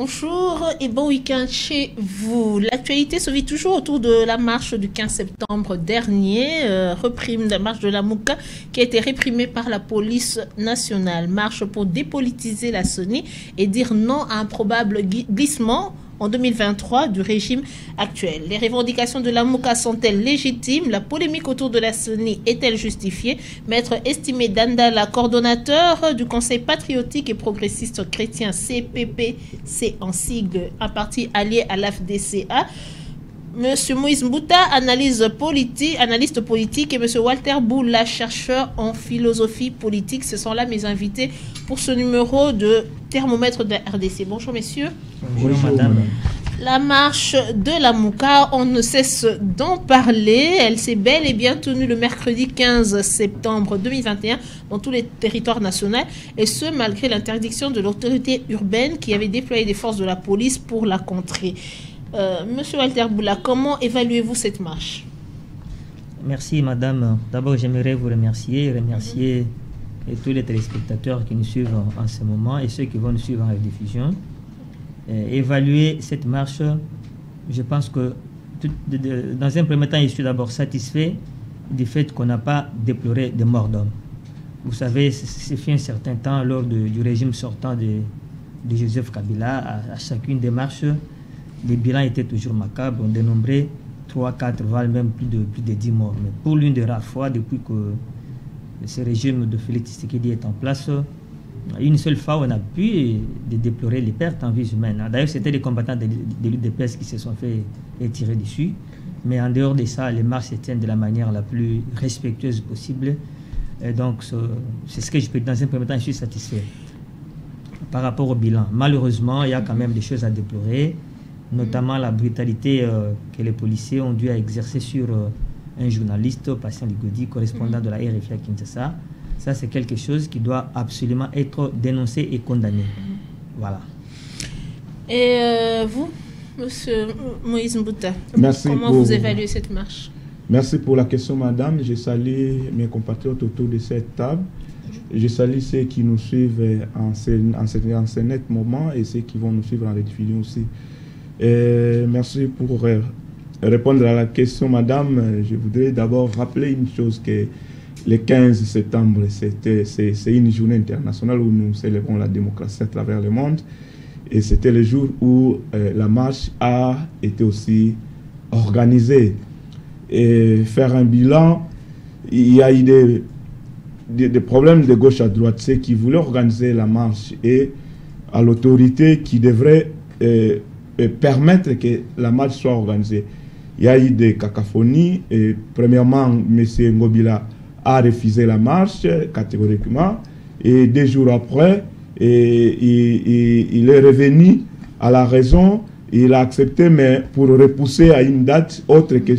Bonjour et bon week-end chez vous. L'actualité se vit toujours autour de la marche du 15 septembre dernier, la marche de la Mouka qui a été réprimée par la police nationale. Marche pour dépolitiser la CENI et dire non à un probable glissement en 2023 du régime actuel. Les revendications de la Mouka sont-elles légitimes? La polémique autour de la CENI est-elle justifiée? Maître Estimé Dandala, coordonnateur du Conseil patriotique et progressiste chrétien CPPC en sigle, un parti allié à l'AFDCA. Monsieur Moïse Mbouta, analyste politique, et Monsieur Walter Boula, chercheur en philosophie politique. Ce sont là mes invités pour ce numéro de Thermomètre de la RDC. Bonjour messieurs. Bonjour madame. La marche de la Mouka, on ne cesse d'en parler. Elle s'est bel et bien tenue le mercredi 15 septembre 2021 dans tous les territoires nationaux, et ce malgré l'interdiction de l'autorité urbaine qui avait déployé des forces de la police pour la contrer. Monsieur Walter Boula, comment évaluez-vous cette marche? Merci madame. D'abord j'aimerais vous remercier et tous les téléspectateurs qui nous suivent en ce moment et ceux qui vont nous suivre en rediffusion. Évaluer cette marche, je pense que dans un premier temps, je suis d'abord satisfait du fait qu'on n'a pas déploré de morts d'hommes. Vous savez, c'est fait un certain temps lors du régime sortant de Joseph Kabila, à chacune des marches, les bilans étaient toujours macabres. On dénombrait 3, 4, voire même plus de 10 morts. Mais pour l'une des rares fois, depuis que ce régime de Félix Tshisekedi est en place, une seule fois, on a pu déplorer les pertes en vie humaine. D'ailleurs, c'était les combattants de l'UDPS qui se sont fait tirer dessus. Mais en dehors de ça, les marches se tiennent de la manière la plus respectueuse possible. Et donc, c'est ce que je peux dire. Dans un premier temps, je suis satisfait. Par rapport au bilan, malheureusement, il y a quand même des choses à déplorer, notamment la brutalité que les policiers ont dû exercer sur un journaliste, Patient Ligodi, correspondant de la RFI à Kinshasa. Ça, c'est quelque chose qui doit absolument être dénoncé et condamné. Voilà. Et vous, monsieur Moïse Mbouta, comment vous évaluez cette marche? Merci pour la question, madame. Je salue mes compatriotes autour de cette table. Je salue ceux qui nous suivent en ce net moment et ceux qui vont nous suivre en rediffusion aussi. Merci pour répondre à la question, madame. Je voudrais d'abord rappeler une chose, que le 15 septembre, c'est une journée internationale où nous célébrons la démocratie à travers le monde. Et c'était le jour où la marche a été aussi organisée. Et faire un bilan, il y a eu des problèmes de gauche à droite. Ceux qui voulaient organiser la marche et à l'autorité qui devrait permettre que la marche soit organisée. Il y a eu des cacophonies. Et premièrement, M. Ngobila a refusé la marche catégoriquement. Et 2 jours après, il est revenu à la raison. Il a accepté, mais pour repousser à une date autre que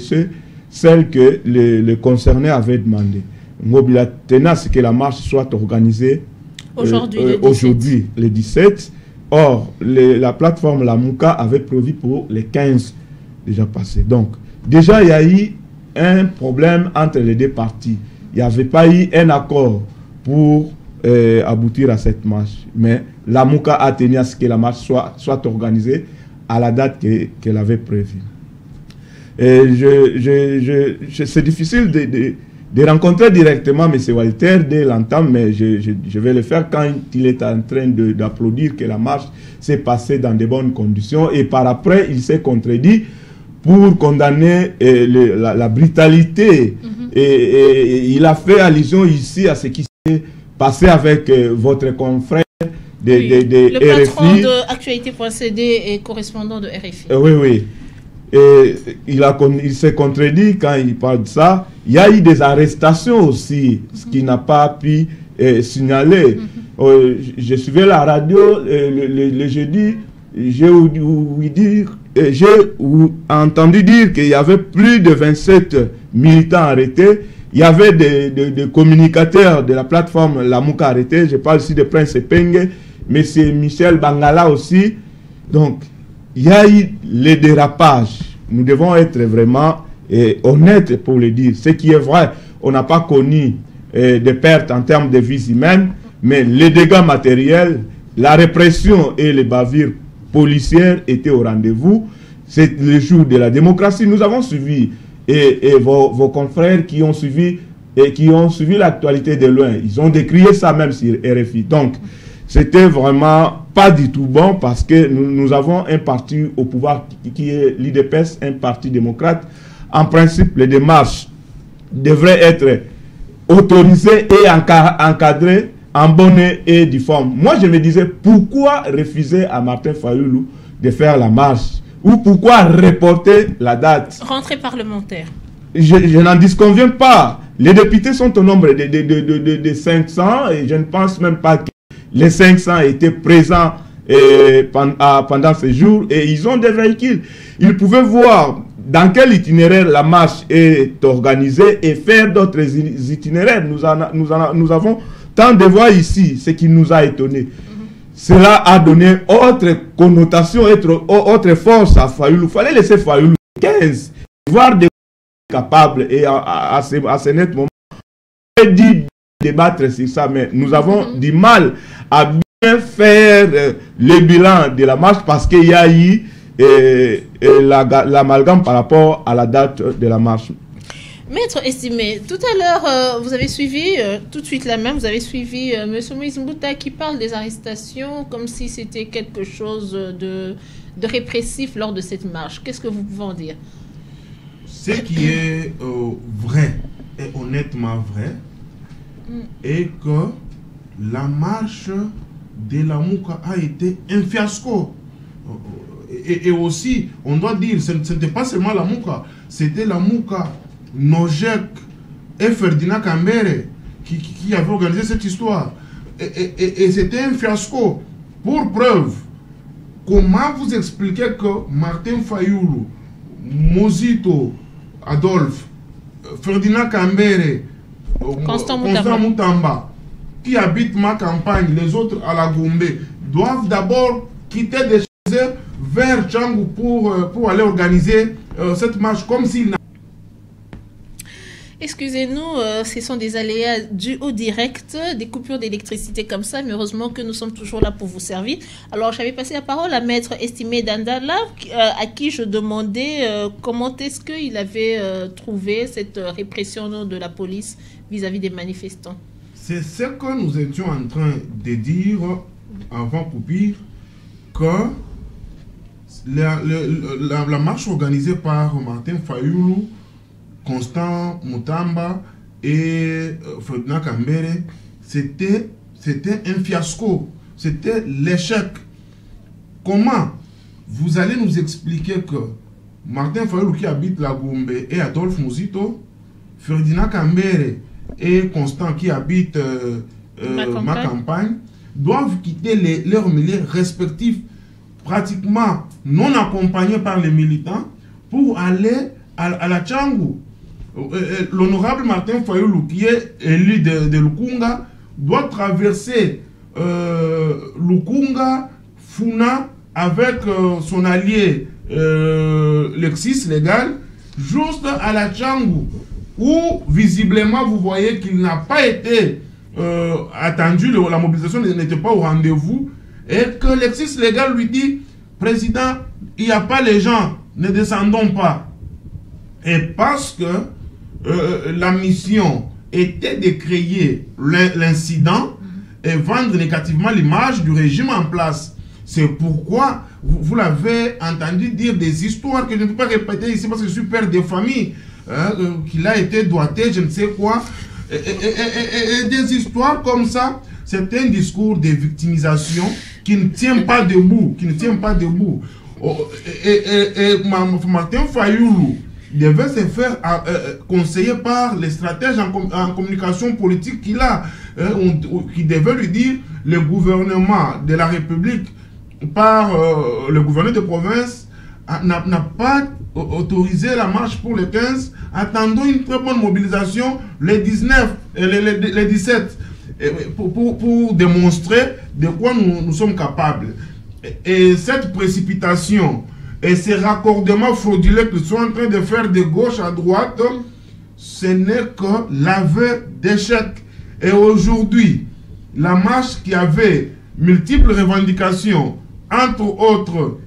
celle que le concerné avait demandé. Ngobila tenait à ce que la marche soit organisée aujourd'hui, le 17. Or, la plateforme La Mouka avait prévu pour les 15 déjà passé. Donc, déjà, il y a eu un problème entre les deux parties. Il n'y avait pas eu un accord pour aboutir à cette marche. Mais La Mouka a tenu à ce que la marche soit organisée à la date qu'elle avait prévue. C'est difficile de rencontrer directement M. Walter dès l'entame, mais je vais le faire quand il est en train d'applaudir que la marche s'est passée dans de bonnes conditions. Et par après, il s'est contredit pour condamner la brutalité. Et il a fait allusion ici à ce qui s'est passé avec votre confrère le patron de Actualité.cd et correspondant de RFI. Oui. Et il s'est contredit quand il parle de ça. Il y a eu des arrestations aussi, ce qui n'a pas pu signaler. Je suivais la radio le jeudi, j'ai entendu dire qu'il y avait plus de 27 militants arrêtés. Il y avait des communicateurs de la plateforme La Mouka arrêtés. Je parle aussi de Prince Penge, M. Michel Bangala aussi. Donc, il y a eu les dérapages. Nous devons être vraiment honnêtes pour le dire. Ce qui est vrai, on n'a pas connu des pertes en termes de vies humaines, mais les dégâts matériels, la répression et les bavures policière était au rendez-vous. C'est le jour de la démocratie. Nous avons suivi, et vos confrères qui ont suivi l'actualité de loin, ils ont décrié ça même sur RFI. Donc, c'était vraiment pas du tout bon parce que nous avons un parti au pouvoir qui est l'IDPS, un parti démocrate. En principe, les démarches devraient être autorisées et encadrées en bonne et due forme. Moi, je me disais, pourquoi refuser à Martin Fayoulou de faire la marche? Ou pourquoi reporter la date? Rentrée parlementaire. Je n'en disconviens pas. Les députés sont au nombre de 500 et je ne pense même pas que les 500 étaient présents pendant ce jour et ils ont des véhicules. Ils pouvaient voir dans quel itinéraire la marche est organisée et faire d'autres itinéraires. Nous avons tant de voix ici, ce qui nous a étonnés. Cela a donné autre connotation, autre force à Fayoulou. Il fallait laisser Fayoulou 15, voire des capables et à ce net moment. On dit débattre sur ça, mais nous avons du mal à bien faire le bilan de la marche parce qu'il y a eu l'amalgame par rapport à la date de la marche. Maître Estimé, tout à l'heure, vous avez suivi, tout de suite la même, vous avez suivi M. Moïse Mbouta qui parle des arrestations comme si c'était quelque chose de répressif lors de cette marche. Qu'est-ce que vous pouvez en dire? Ce qui est vrai et honnêtement vrai est que la marche de la Mouka a été un fiasco. Et aussi, on doit dire, ce n'était pas seulement la Mouka, c'était la Mouka, Nojek et Ferdinand Kambere qui avaient organisé cette histoire. Et c'était un fiasco. Pour preuve, comment vous expliquez que Martin Fayoulou, Mozito, Adolphe, Ferdinand Kambere, Constant Moutamba, qui habitent ma campagne, les autres à la Gombe, doivent d'abord quitter des choses vers Tchangou pour aller organiser cette marche comme s'ils n'avaient. Excusez-nous, ce sont des aléas dus au direct, des coupures d'électricité comme ça, mais heureusement que nous sommes toujours là pour vous servir. Alors, j'avais passé la parole à Maître Estimé Dandala, à qui je demandais comment est-ce qu'il avait trouvé cette répression de la police vis-à-vis des manifestants. C'est ce que nous étions en train de dire avant coupure, que la marche organisée par Martin Fayoulou, Constant Moutamba et Ferdinand Kambere, c'était un fiasco, c'était l'échec. Comment vous allez nous expliquer que Martin Fayoulou qui habite la Gombe et Adolphe Mozito, Ferdinand Kambere et Constant qui habite ma campagne doivent quitter leurs milieux respectifs, pratiquement non accompagnés par les militants, pour aller à la Tchangou? L'honorable Martin Fayoulou, qui est élu de Lukunga, doit traverser Lukunga, Funa, avec son allié Lexis Légal, juste à la Tchangou, où visiblement vous voyez qu'il n'a pas été attendu, la mobilisation n'était pas au rendez-vous, et que Lexis Légal lui dit: Président, il n'y a pas les gens, ne descendons pas. Et parce que la mission était de créer l'incident et vendre négativement l'image du régime en place. C'est pourquoi vous l'avez entendu dire des histoires que je ne peux pas répéter ici parce que je suis père de famille, qu'il a été doigté, je ne sais quoi. Et des histoires comme ça, c'est un discours de victimisation qui ne tient pas debout, Et Martin Fayoulou devait se faire conseiller par les stratèges en communication politique qu'il a, qui devait lui dire: le gouvernement de la République, par le gouverneur de province, n'a pas autorisé la marche pour le 15. Attendons une très bonne mobilisation le 19 et le 17 pour démontrer de quoi nous sommes capables. Et cette précipitation et ces raccordements frauduleux qu'ils sont en train de faire de gauche à droite, ce n'est que l'aveu d'échec. Et aujourd'hui, la marche qui avait multiples revendications entre autres,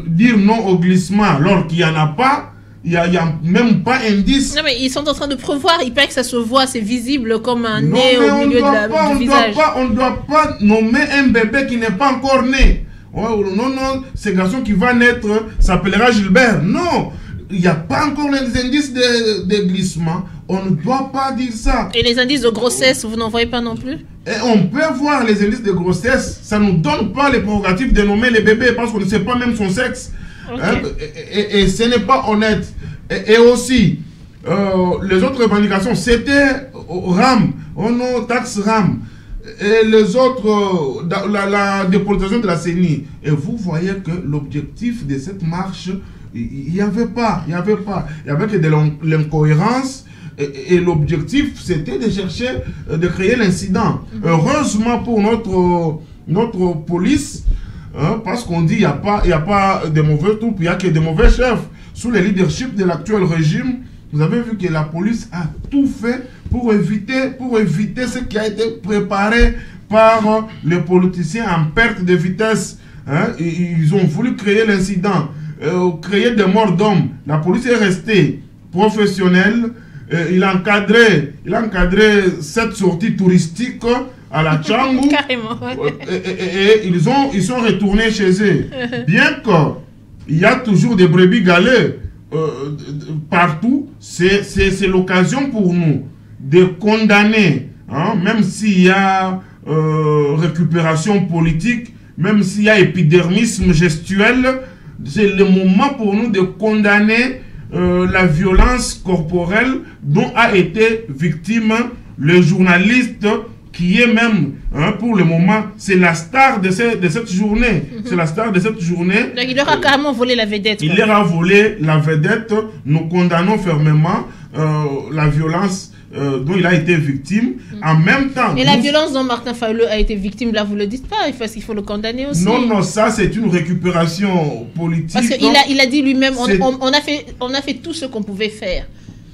dire non au glissement alors qu'il n'y en a pas, il n'y a même pas indice. Non, mais ils sont en train de prévoir, il paraît que ça se voit, c'est visible comme un Non, nez mais au milieu du visage. On ne doit pas nommer un bébé qui n'est pas encore né. Oh, non, non, ce garçon qui va naître s'appellera Gilbert. Non, il n'y a pas encore les indices de glissement. On ne doit pas dire ça. Et les indices de grossesse, vous n'en voyez pas non plus? Et on peut voir les indices de grossesse. Ça ne nous donne pas les prérogatives de nommer les bébés parce qu'on ne sait pas même son sexe. Okay. Hein? Et ce n'est pas honnête. Et aussi, les autres revendications, c'était RAM, taxe RAM. Et les autres, la dépolitisation de la CENI. Et vous voyez que l'objectif de cette marche, il n'y avait pas. Il y avait que de l'incohérence. Et l'objectif, c'était de chercher, de créer l'incident. Heureusement pour notre police, hein, parce qu'on dit qu'il n'y a pas de mauvais troupes, il n'y a que de mauvais chefs. Sous le leadership de l'actuel régime, vous avez vu que la police a tout fait pour éviter ce qui a été préparé par les politiciens en perte de vitesse. Hein. Ils ont voulu créer l'incident, créer des morts d'hommes. La police est restée professionnelle. Il a encadré cette sortie touristique à la Tchangou. Carrément, ouais. Et ils sont retournés chez eux. Bien qu'il y a toujours des brebis galets partout, c'est l'occasion pour nous de condamner, hein, même s'il y a récupération politique, même s'il y a épidermisme gestuel, c'est le moment pour nous de condamner la violence corporelle dont a été victime le journaliste qui est même, hein, pour le moment, c'est la star de cette journée. C'est la star de cette journée. Donc il leur a carrément volé la vedette. Il leur a volé la vedette. Nous condamnons fermement la violence dont il a été victime. En même temps... Et la violence dont Martin Fayulu a été victime, là, vous ne le dites pas, parce qu'il faut le condamner aussi. Non, non, ça, c'est une récupération politique. Parce qu'il a dit lui-même, on a fait tout ce qu'on pouvait faire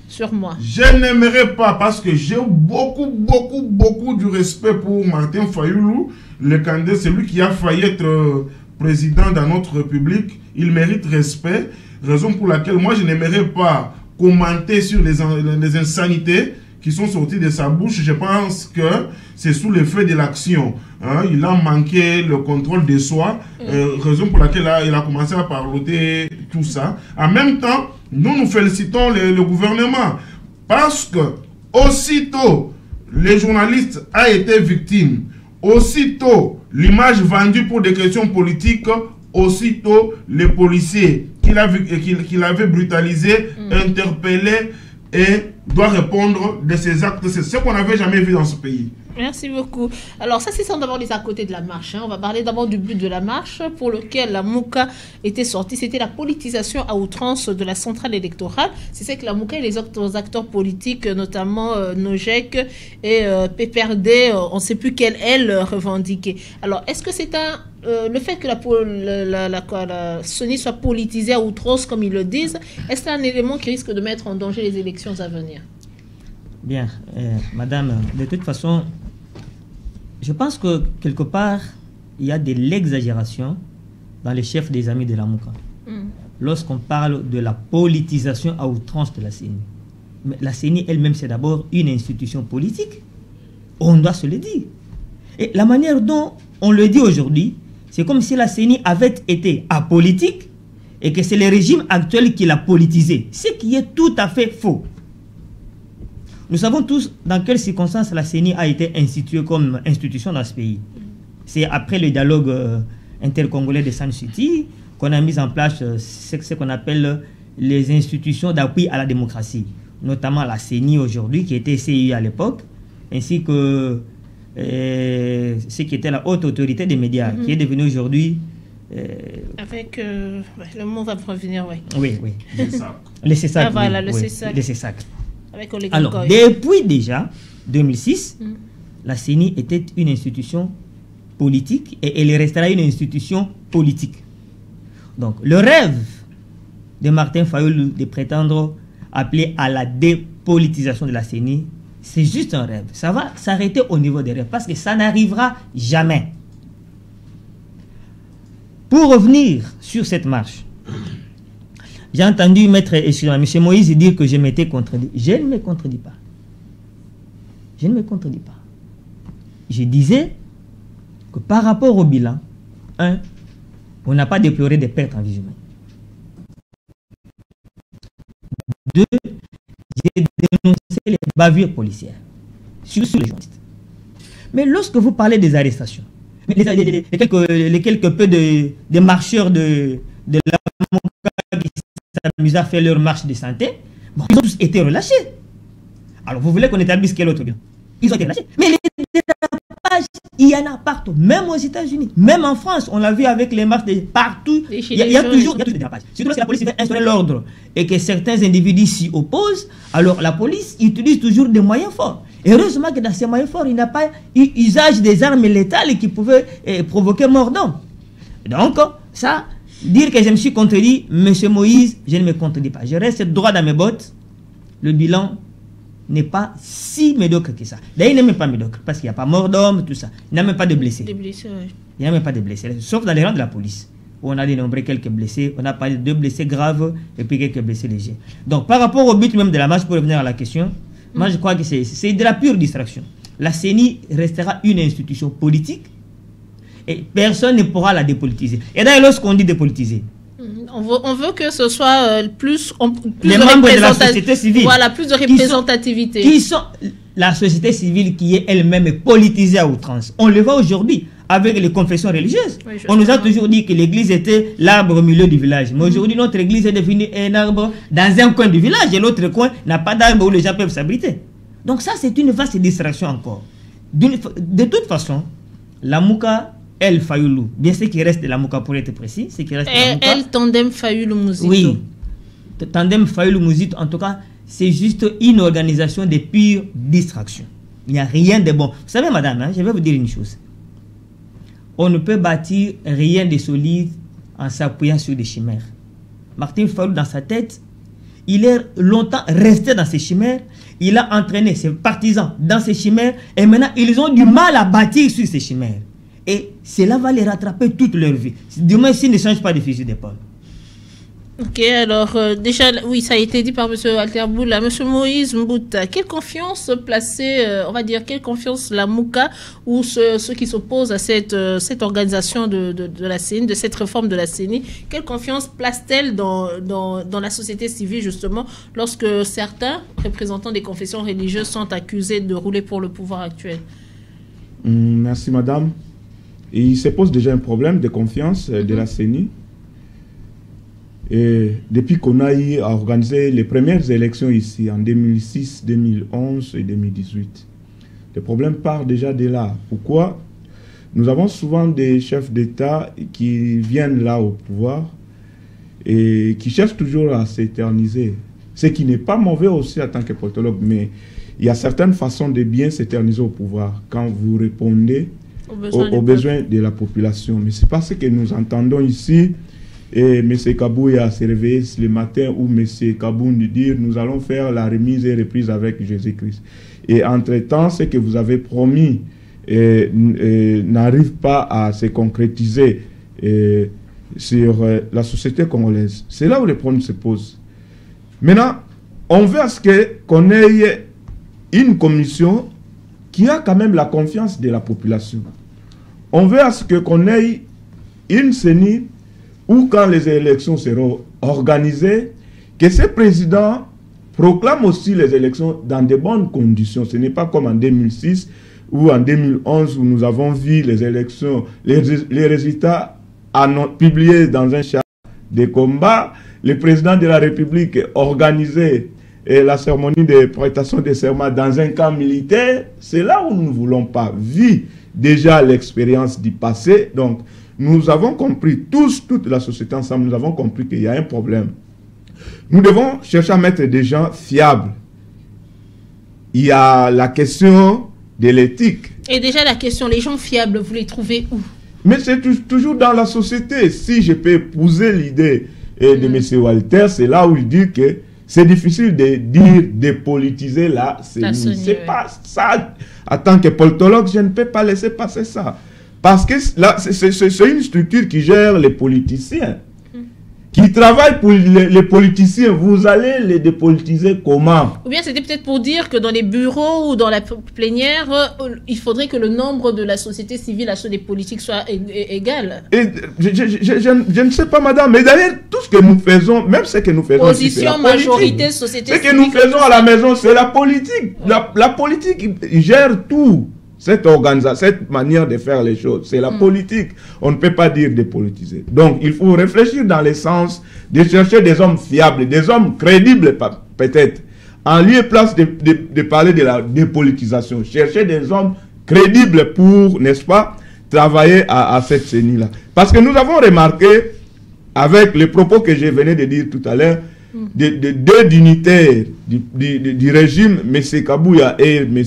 sur moi. Je n'aimerais pas, parce que j'ai beaucoup du respect pour Martin Fayulu, le candidat, c'est lui qui a failli être président dans notre République. Il mérite respect, raison pour laquelle moi, je n'aimerais pas commenter sur les insanités qui sont sortis de sa bouche. Je pense que c'est sous l'effet de l'action. Hein, il a manqué le contrôle de soi, raison pour laquelle il a commencé à parler tout ça. En même temps, nous félicitons le gouvernement parce que aussitôt les journalistes a été victime, aussitôt l'image vendue pour des questions politiques, aussitôt les policiers qu'il avait brutalisés, interpellés et doit répondre de ces actes. C'est ce qu'on n'avait jamais vu dans ce pays. Merci beaucoup. Alors ça, c'est sans d'abord les à côté de la marche. Hein. On va parler d'abord du but de la marche pour lequel la Mouka était sortie. C'était la politisation à outrance de la centrale électorale. C'est ça que la Mouka et les autres acteurs politiques, notamment Nojek et PPRD, on ne sait plus quelle aile revendiquer. Alors, est-ce que c'est le fait que la CENI soit politisée à outrance, comme ils le disent, est-ce que c'est un élément qui risque de mettre en danger les élections à venir? Bien, madame, de toute façon, je pense que quelque part, il y a de l'exagération dans les chefs des amis de la Mouka. Lorsqu'on parle de la politisation à outrance de la CENI. Mais la CENI elle-même, c'est d'abord une institution politique. On doit se le dire. Et la manière dont on le dit aujourd'hui, c'est comme si la CENI avait été apolitique et que c'est le régime actuel qui l'a politisé. Ce qui est tout à fait faux. Nous savons tous dans quelles circonstances la CENI a été instituée comme institution dans ce pays. C'est après le dialogue intercongolais de San City qu'on a mis en place ce qu'on appelle les institutions d'appui à la démocratie, notamment la CENI aujourd'hui, qui était CEI à l'époque, ainsi que ce qui était la haute autorité des médias, qui est devenue aujourd'hui... Avec... le mot va me revenir, oui. Oui, oui. Le CESAC. Ah voilà, oui, le CESAC. Le CESAC. Alors, depuis déjà 2006, la CENI était une institution politique et elle restera une institution politique. Donc, le rêve de Martin Fayulu de prétendre appeler à la dépolitisation de la CENI, c'est juste un rêve. Ça va s'arrêter au niveau des rêves parce que ça n'arrivera jamais. Pour revenir sur cette marche, j'ai entendu M. Moïse dire que je m'étais contredit. Je ne me contredis pas. Je ne me contredis pas. Je disais que par rapport au bilan, on n'a pas déploré des pertes en vie humaine. 2, j'ai dénoncé les bavures policières sur les journalistes. Mais lorsque vous parlez des arrestations, les quelques peu de marcheurs de la Mouka qui s'amusent à faire leur marche de santé, bon, ils ont tous été relâchés. Alors vous voulez qu'on établisse quel autre bilan? Ils ont été relâchés. Mais les dérapages, il y en a partout, même aux États-Unis, même en France, on l'a vu avec les marches de partout. Il y a toujours des dérapages. Surtout lorsque la police veut instaurer l'ordre et que certains individus s'y opposent, alors la police utilise toujours des moyens forts. Heureusement que dans ces moyens forts, il n'a pas eu usage des armes létales qui pouvaient provoquer mort d'homme. Donc, ça, dire que je me suis contredit, M. Moïse, je ne me contredis pas. Je reste droit dans mes bottes. Le bilan n'est pas si médiocre que ça. D'ailleurs, il n'est même pas médiocre, parce qu'il n'y a pas mort d'homme, tout ça. Il n'y a même pas de blessés. Des blessés, oui. Il n'y a même pas de blessés, sauf dans les rangs de la police, où on a dénombré quelques blessés, on a parlé de 2 blessés graves, et puis quelques blessés légers. Donc, par rapport au but même de la marche, pour revenir à la question, moi je crois que c'est de la pure distraction. La CENI restera une institution politique, et personne ne pourra la dépolitiser. Et d'ailleurs, lorsqu'on dit dépolitiser, on veut que ce soit plus les membres de la société civile. Voilà, plus de représentativité. Qui sont la société civile qui est elle-même politisée à outrance. On le voit aujourd'hui avec les confessions religieuses. Oui, on nous a toujours dit que l'église était l'arbre au milieu du village. Mais aujourd'hui, notre église est devenue un arbre dans un coin du village et l'autre coin n'a pas d'arbre où les gens peuvent s'abriter. Donc ça, c'est une vaste distraction encore. De toute façon, la Mouka El Fayoulou, bien ce qui reste de la Mouka pour être précis, ce qui reste de la Mouka. El Tandem Fayoulou Mouzito. Oui, Tandem Fayoulou Mouzito, en tout cas, c'est juste une organisation de pure distraction. Il n'y a rien de bon. Vous savez, madame, je vais vous dire une chose. On ne peut bâtir rien de solide en s'appuyant sur des chimères. Martin Fayoulou, dans sa tête, il est longtemps resté dans ses chimères. Il a entraîné ses partisans dans ses chimères. Et maintenant, ils ont du mal à bâtir sur ces chimères. Et cela va les rattraper toute leur vie. Du moins, s'ils ne changent pas de fusil d'épaule. Ok, alors déjà, oui, ça a été dit par M. Alterboula. M. Moïse Mbouta, quelle confiance placer, on va dire, quelle confiance la Mouka ou ceux qui s'opposent à cette organisation de la CENI, de cette réforme de la CENI, quelle confiance place-t-elle dans la société civile, justement, lorsque certains représentants des confessions religieuses sont accusés de rouler pour le pouvoir actuel? Merci, madame. Il se pose déjà un problème de confiance de la CENI. Et depuis qu'on a eu à organiser les premières élections ici, en 2006, 2011 et 2018, le problème part déjà de là. Pourquoi? Nous avons souvent des chefs d'État qui viennent là au pouvoir et qui cherchent toujours à s'éterniser. Ce qui n'est pas mauvais aussi en tant que politologue, mais il y a certaines façons de bien s'éterniser au pouvoir quand vous répondez aux besoins de la population. Mais c'est pas ce que nous entendons ici. Et M. Kabouya s'est réveillé le matin où M. Kabou nous dit nous allons faire la remise et reprise avec Jésus-Christ. Et entre-temps, ce que vous avez promis n'arrive pas à se concrétiser sur la société congolaise. C'est là où les problèmes se posent. Maintenant, on veut à ce qu'on ait une commission qui a quand même la confiance de la population. On veut à ce qu'on ait une CENI où quand les élections seront organisées, que ce président proclame aussi les élections dans de bonnes conditions. Ce n'est pas comme en 2006 ou en 2011 où nous avons vu les élections, les résultats publiés dans un char de combat. Le président de la République organisait la cérémonie de prestation de serment dans un camp militaire. C'est là où nous ne voulons pas. Vu déjà l'expérience du passé, donc nous avons compris, toute la société ensemble, nous avons compris qu'il y a un problème. Nous devons chercher à mettre des gens fiables. Il y a la question de l'éthique. Et déjà la question, les gens fiables, vous les trouvez où? Mais c'est toujours dans la société. Si je peux épouser l'idée de M. Walter, c'est là où il dit que c'est difficile de dire dépolitiser la CENI. C'est pas ça. En tant que politologue, je ne peux pas laisser passer ça. Parce que là, c'est une structure qui gère les politiciens. Qui travaillent pour les politiciens. Vous allez les dépolitiser comment? Ou bien c'était peut-être pour dire que dans les bureaux ou dans la plénière, il faudrait que le nombre de la société civile à ceux des politiques soit égal. Et je ne sais pas, madame, mais d'ailleurs, tout ce que nous faisons, même ce que nous faisons position, ici, majorité, société civile. Ce que civile, nous faisons à la maison, c'est la politique. La politique gère tout. Cette organisation, cette manière de faire les choses, c'est la politique. On ne peut pas dire dépolitiser. Donc, il faut réfléchir dans le sens de chercher des hommes fiables, des hommes crédibles peut-être. En lieu et place de parler de la dépolitisation, chercher des hommes crédibles pour, n'est-ce pas, travailler à cette CENI-là. Parce que nous avons remarqué, avec les propos que je venais de dire tout à l'heure, de deux dignitaires du régime, M. Kabouya et M.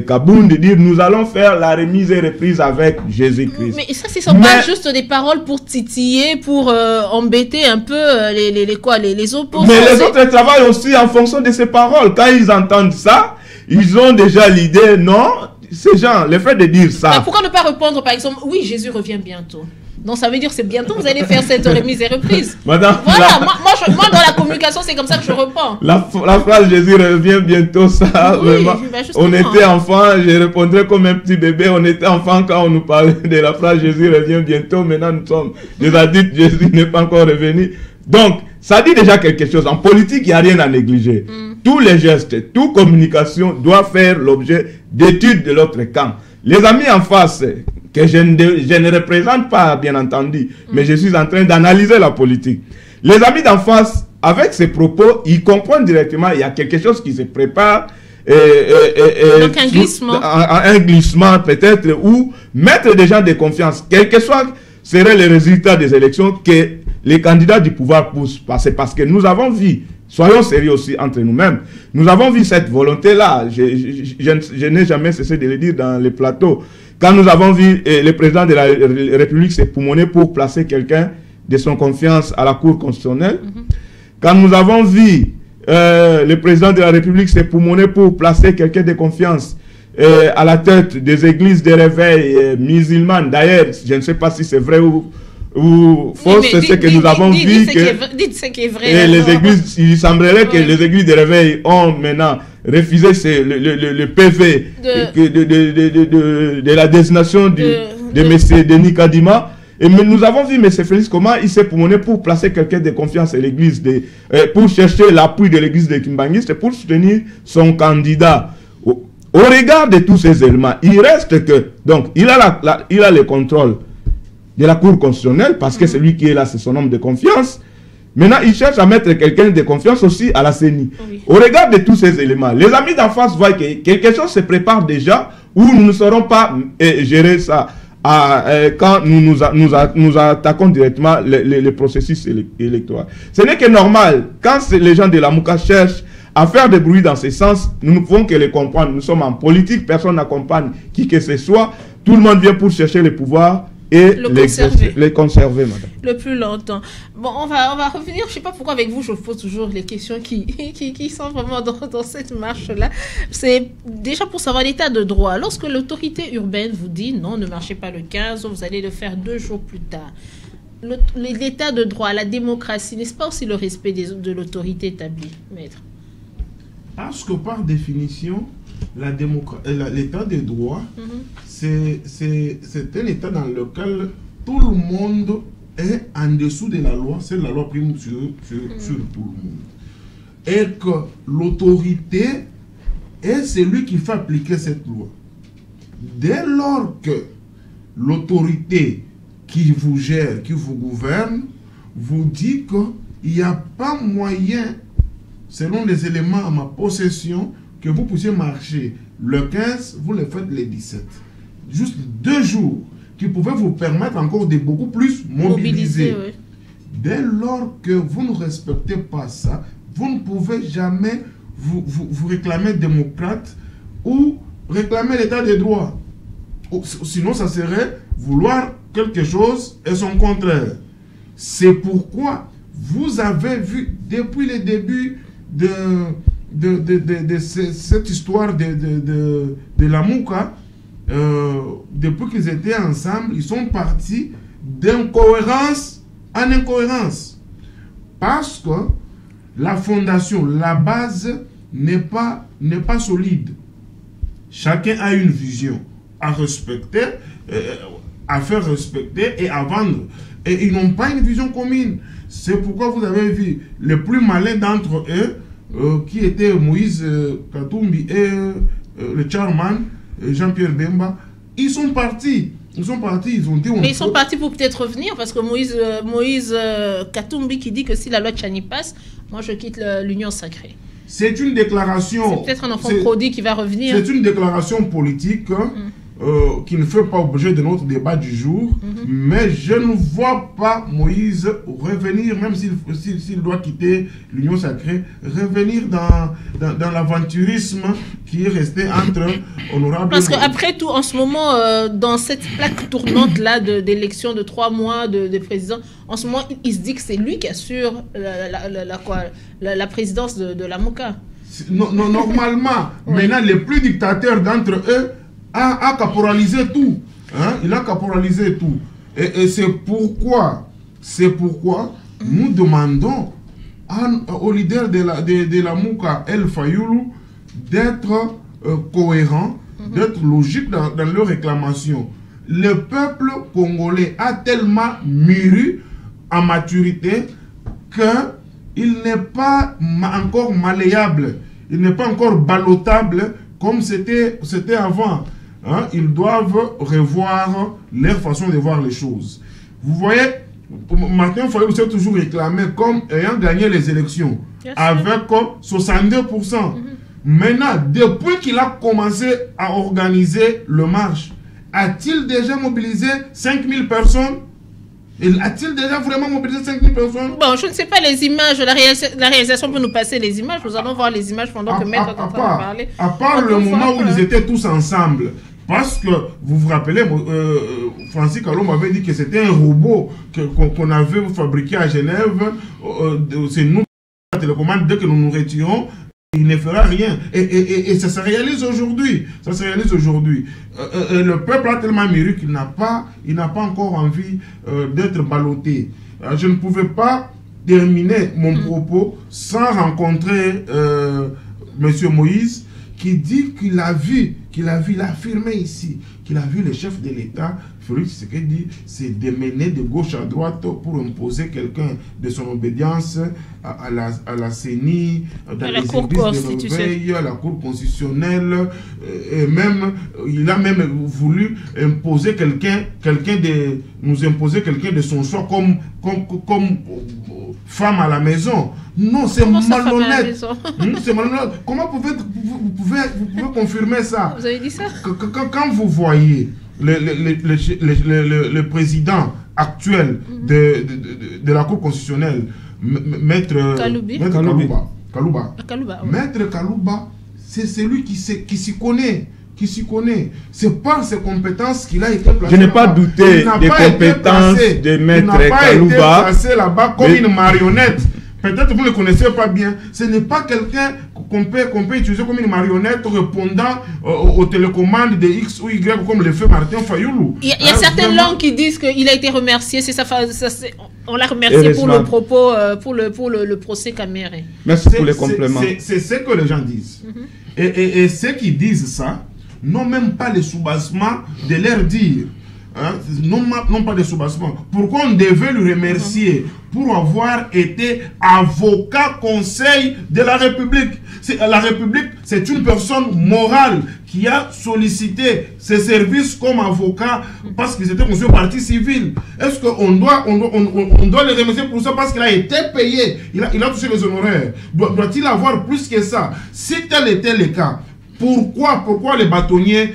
Kaboun, de dire nous allons faire la remise et reprise avec Jésus-Christ. Mais ça, ce sont pas juste des paroles pour titiller, pour embêter un peu les opposants. Mais les autres travaillent aussi en fonction de ces paroles. Quand ils entendent ça, ils ont déjà l'idée, non, ces gens, le fait de dire ça. Mais pourquoi ne pas répondre par exemple, oui, Jésus revient bientôt? Non, ça veut dire que c'est bientôt vous allez faire cette remise et reprise. Madame, voilà, moi dans la communication, c'est comme ça que je réponds. La phrase Jésus revient bientôt, ça, oui, vraiment, on était enfant, je répondrais comme un petit bébé, on était enfant quand on nous parlait de la phrase Jésus revient bientôt, maintenant nous sommes des adultes, Jésus n'est pas encore revenu. Donc, ça dit déjà quelque chose. En politique, il n'y a rien à négliger. Tous les gestes, toute communication doit faire l'objet d'études de l'autre camp. Les amis en face, que je ne représente pas, bien entendu, mais je suis en train d'analyser la politique. Les amis d'en face, avec ces propos, ils comprennent directement il y a quelque chose qui se prépare. Donc un glissement. Un glissement peut-être, ou mettre des gens de confiance, quel que soit serait le résultat des élections, que les candidats du pouvoir poussent. Parce que nous avons vu, soyons sérieux aussi entre nous-mêmes, nous avons vu cette volonté-là. Je n'ai jamais cessé de le dire dans les plateaux. Quand nous avons vu le président de la République s'époumoner pour placer quelqu'un de son confiance à la Cour constitutionnelle, quand nous avons vu le président de la République s'époumoner pour placer quelqu'un de confiance à la tête des églises de réveil musulmanes, d'ailleurs, je ne sais pas si c'est vrai ou faux, c'est ce que nous avons vu. Dites ce qui est vrai. Et les églises, il semblerait que les églises de réveil ont maintenant refusé le PV de la désignation de M. Denis Kadima. Et nous avons vu M. Félix comment il s'est poumoné pour placer quelqu'un de confiance à l'église, pour chercher l'appui de l'église de Kimbanguis, pour soutenir son candidat. Au regard de tous ces éléments, il reste que, donc, il a le contrôle de la Cour constitutionnelle, parce que c'est lui qui est là, c'est son homme de confiance. Maintenant, il cherche à mettre quelqu'un de confiance aussi à la CENI. Oui. Au regard de tous ces éléments, les amis d'en face voient que quelque chose se prépare déjà, où nous ne saurons pas gérer ça quand nous attaquons directement le processus électoral. Ce n'est que normal. Quand les gens de la Mouka cherchent à faire des bruits dans ce sens, nous ne pouvons que les comprendre. Nous sommes en politique, personne n'accompagne qui que ce soit. Tout le monde vient pour chercher le pouvoir et les conserver, madame. Le plus longtemps. Bon, on va revenir, je ne sais pas pourquoi avec vous, je pose toujours les questions qui sont vraiment dans cette marche-là. C'est déjà pour savoir l'état de droit. Lorsque l'autorité urbaine vous dit non, ne marchez pas le 15, vous allez le faire 2 jours plus tard. L'état de droit, la démocratie, n'est-ce pas aussi le respect de l'autorité établie, maître? Parce que par définition, l'état de droit, c'est un état dans lequel tout le monde est en dessous de la loi. C'est la loi prime sur tout le monde. Et que l'autorité est celui qui fait appliquer cette loi. Dès lors que l'autorité qui vous gère, qui vous gouverne, vous dit qu'il n'y a pas moyen, selon les éléments à ma possession, que vous puissiez marcher le 15, vous le faites le 17. Juste 2 jours qui pouvaient vous permettre encore de beaucoup plus mobiliser. Oui. Dès lors que vous ne respectez pas ça, vous ne pouvez jamais vous réclamer démocrate ou réclamer l'état de droit. Sinon, ça serait vouloir quelque chose et son contraire. C'est pourquoi vous avez vu depuis le début de cette histoire de la Mouka, depuis qu'ils étaient ensemble, ils sont partis d'incohérence en incohérence. Parce que la fondation, la base n'est pas solide. Chacun a une vision à respecter, à faire respecter et à vendre. Et ils n'ont pas une vision commune. C'est pourquoi vous avez vu les plus malins d'entre eux, qui étaient Moïse Katumbi et le chairman Jean-Pierre Bemba, ils sont partis. Ils ont dit... Mais ils sont partis pour peut-être revenir, parce que Moïse Katumbi qui dit que si la loi Tchani passe, moi je quitte l'Union sacrée. C'est une déclaration... C'est peut-être un enfant prodigue qui va revenir. C'est une déclaration politique qui ne fait pas objet de notre débat du jour, mais je ne vois pas Moïse revenir, même s'il doit quitter l'Union sacrée, revenir dans l'aventurisme qui est resté entre honorables... Parce qu'après tout, en ce moment, dans cette plaque tournante-là d'élection de 3 mois de président, en ce moment, il se dit que c'est lui qui assure la présidence de la MOCA. Normalement, oui. Maintenant, les plus dictateurs d'entre eux a caporalisé tout. Hein? Il a caporalisé tout. Et c'est pourquoi nous demandons au leader de la MOCA, El Fayoulou, d'être cohérent, d'être logique dans leurs réclamations. Le peuple congolais a tellement mûri en maturité qu'il n'est pas encore malléable, il n'est pas encore ballottable comme c'était avant. Hein? Ils doivent revoir leur façon de voir les choses. Vous voyez, Martin Fayoulou s'est toujours réclamé comme ayant gagné les élections avec 62%. Maintenant, depuis qu'il a commencé à organiser le marche, a-t-il déjà mobilisé 5000 personnes? A-t-il déjà vraiment mobilisé 5000 personnes? Bon, je ne sais pas les images. La réalisation peut nous passer les images. Nous allons voir les images pendant que Maître est en train de parler. À part le moment où ils étaient tous ensemble. Parce que, vous vous rappelez, Francis Kalom avait dit que c'était un robot qu'on avait fabriqué à Genève. C'est nous qui télécommande dès que nous nous retirons. Il ne fera rien. Et ça se réalise aujourd'hui. Ça se réalise aujourd'hui. Le peuple a tellement mûri qu'il n'a pas encore envie d'être ballotté. Je ne pouvais pas terminer mon propos sans rencontrer M. Moïse, qui dit qu'il a vu, il a affirmé ici, qu'il a vu le chef de l'État, Félix Tshisekedi, s'est démené de gauche à droite pour imposer quelqu'un de son obédience à la CENI, dans les églises de réveil, à la Cour constitutionnelle, et même, il a même voulu imposer nous imposer quelqu'un de son choix comme femme à la maison. Non, c'est malhonnête. C'est malhonnête. Comment vous pouvez confirmer ça? Vous avez dit ça? Quand vous voyez le président actuel de la Cour constitutionnelle, Maître Kalouba. Maître Kalouba, c'est celui qui s'y connaît. C'est par ses compétences qu'il a été placé. Je n'ai pas douté des compétences de Maître Kalouba. Il n'a pas été placé là-bas comme une marionnette. Peut-être vous ne le connaissez pas bien. Ce n'est pas quelqu'un qu'on peut utiliser comme une marionnette répondant aux télécommandes de X ou Y comme le fait Martin Fayoulou. Il y a certaines langues qui disent qu'il a été remercié. On l'a remercié pour le propos, pour le procès Caméré. Merci pour les compléments. C'est ce que les gens disent. Et ceux qui disent ça n'ont même pas le soubassement de leur dire. Hein? Non pas de soubassement. Pourquoi on devait le remercier pour avoir été avocat conseil de la République? La République, c'est une personne morale qui a sollicité ses services comme avocat parce qu'ils étaient considérés partie civile. Est-ce qu'on doit le remercier pour ça parce qu'il a été payé? Il a touché les honoraires. Doit-il avoir plus que ça? Si tel était le cas, pourquoi le bâtonnier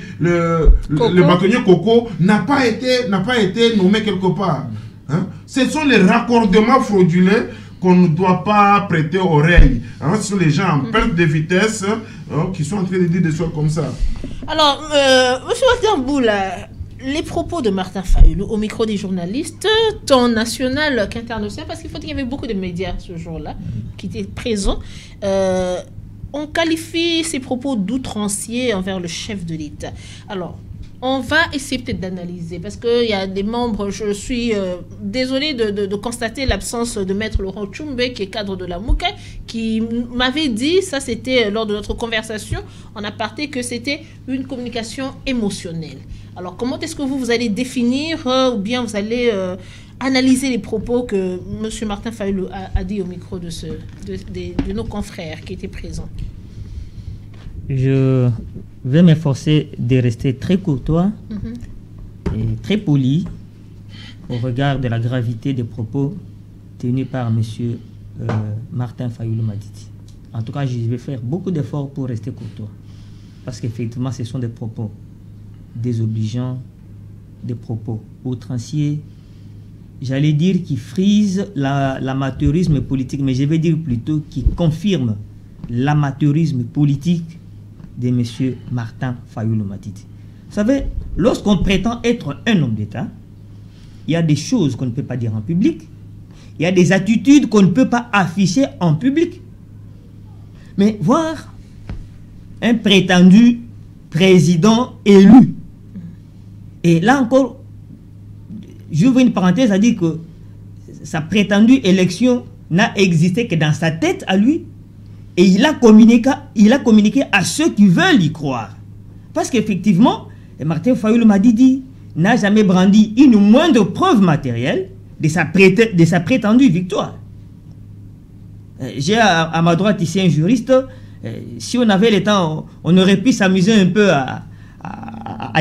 Coco n'a pas été nommé quelque part? Hein? Ce sont les raccordements frauduleux qu'on ne doit pas prêter oreille. Hein? Ce sont les gens en perte de vitesse qui sont en train de dire des choses comme ça. Alors, M. Watambou, les propos de Martin Fayoulou au micro des journalistes, tant national qu'international, parce qu'il faut dire qu'il y avait beaucoup de médias ce jour-là qui étaient présents. On qualifie ces propos d'outranciers envers le chef de l'État. Alors, On va essayer peut-être d'analyser, parce qu'il y a des membres, je suis désolée de constater l'absence de Maître Laurent Tchoumbe, qui est cadre de la MOUCA, qui m'avait dit, ça c'était lors de notre conversation, en aparté, que c'était une communication émotionnelle. Alors comment est-ce que vous allez définir, ou bien vous allez analyser les propos que M. Martin Fayulu a dit au micro de nos confrères qui étaient présents? Je vais m'efforcer de rester très courtois et très poli au regard de la gravité des propos tenus par M. Martin Fayulu Madidi. En tout cas, je vais faire beaucoup d'efforts pour rester courtois. Parce qu'effectivement, ce sont des propos désobligeants, des propos outranciers, j'allais dire qui frisent l'amateurisme politique, mais je vais dire plutôt qui confirment l'amateurisme politique de M. Martin Fayulu Madidi. Vous savez, lorsqu'on prétend être un homme d'État, il y a des choses qu'on ne peut pas dire en public, il y a des attitudes qu'on ne peut pas afficher en public. Mais voir un prétendu président élu, et là encore, j'ouvre une parenthèse à dire que sa prétendue élection n'a existé que dans sa tête à lui, et il a communiqué à ceux qui veulent y croire. Parce qu'effectivement, Martin Fayulu Madidi n'a jamais brandi une moindre preuve matérielle de sa prétendue victoire. J'ai à ma droite ici un juriste. Si on avait le temps, on aurait pu s'amuser un peu à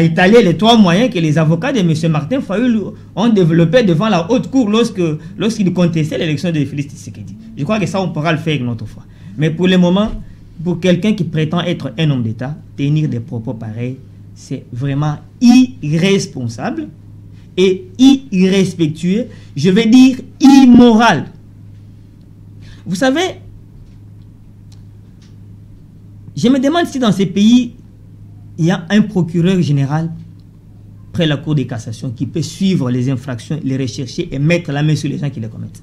étaler les 3 moyens que les avocats de M. Martin Fayulu ont développés devant la haute cour lorsqu'il contestait l'élection de Félix Tshisekedi. Je crois que ça, on pourra le faire une autre fois. Mais pour le moment, pour quelqu'un qui prétend être un homme d'État, tenir des propos pareils, c'est vraiment irresponsable et irrespectueux, je vais dire immoral. Vous savez, je me demande si dans ces pays, il y a un procureur général près la Cour de cassation qui peut suivre les infractions, les rechercher et mettre la main sur les gens qui les commettent.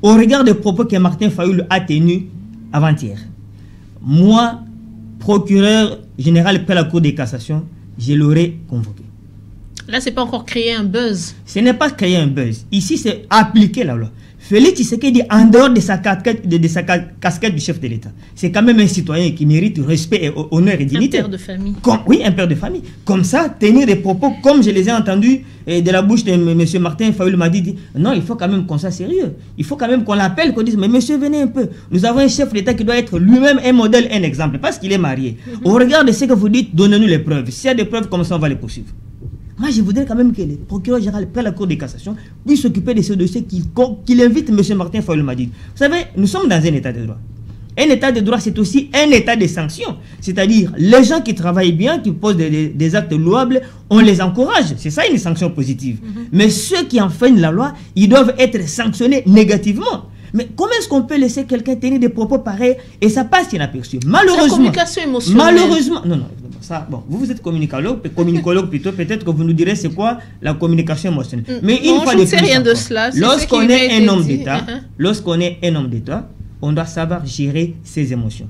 Au regard des propos que Martin Fayulu a tenus avant-hier, moi, procureur général près la Cour de cassation, je l'aurais convoqué. Là, c'est pas encore créer un buzz. Ce n'est pas créer un buzz. Ici, c'est appliquer la loi. Félix Tshisekedi, en dehors de sa casquette du chef de l'État, c'est quand même un citoyen qui mérite respect et honneur et dignité. Un père de famille. Oui, un père de famille. Comme ça, tenir des propos comme je les ai entendus de la bouche de M. Martin Fayulu Madidi, non, il faut quand même qu'on soit sérieux. Il faut quand même qu'on l'appelle, qu'on dise, mais monsieur, venez un peu. Nous avons un chef d'État qui doit être lui-même un modèle, un exemple, parce qu'il est marié. Au regard de ce que vous dites, donnez-nous les preuves. S'il y a des preuves, comme ça, on va les poursuivre. Moi, je voudrais quand même que le procureur général près la Cour de cassation puisse s'occuper de ce dossier qu'il invite M. Martin Fayulu Madidi. Vous savez, nous sommes dans un état de droit. Un état de droit, c'est aussi un état de sanction. C'est-à-dire, les gens qui travaillent bien, qui posent des actes louables, on les encourage. C'est ça une sanction positive. Mais ceux qui enfreignent la loi, ils doivent être sanctionnés négativement. Mais comment est-ce qu'on peut laisser quelqu'un tenir des propos pareils et ça passe inaperçu? Malheureusement. La communication émotionnelle. Malheureusement. Non, ça, bon, vous êtes communicologue plutôt, peut-être que vous nous direz c'est quoi la communication émotionnelle. Mais une fois de plus, rien de cela. Lorsqu'on est un homme d'État, on doit savoir gérer ses émotions.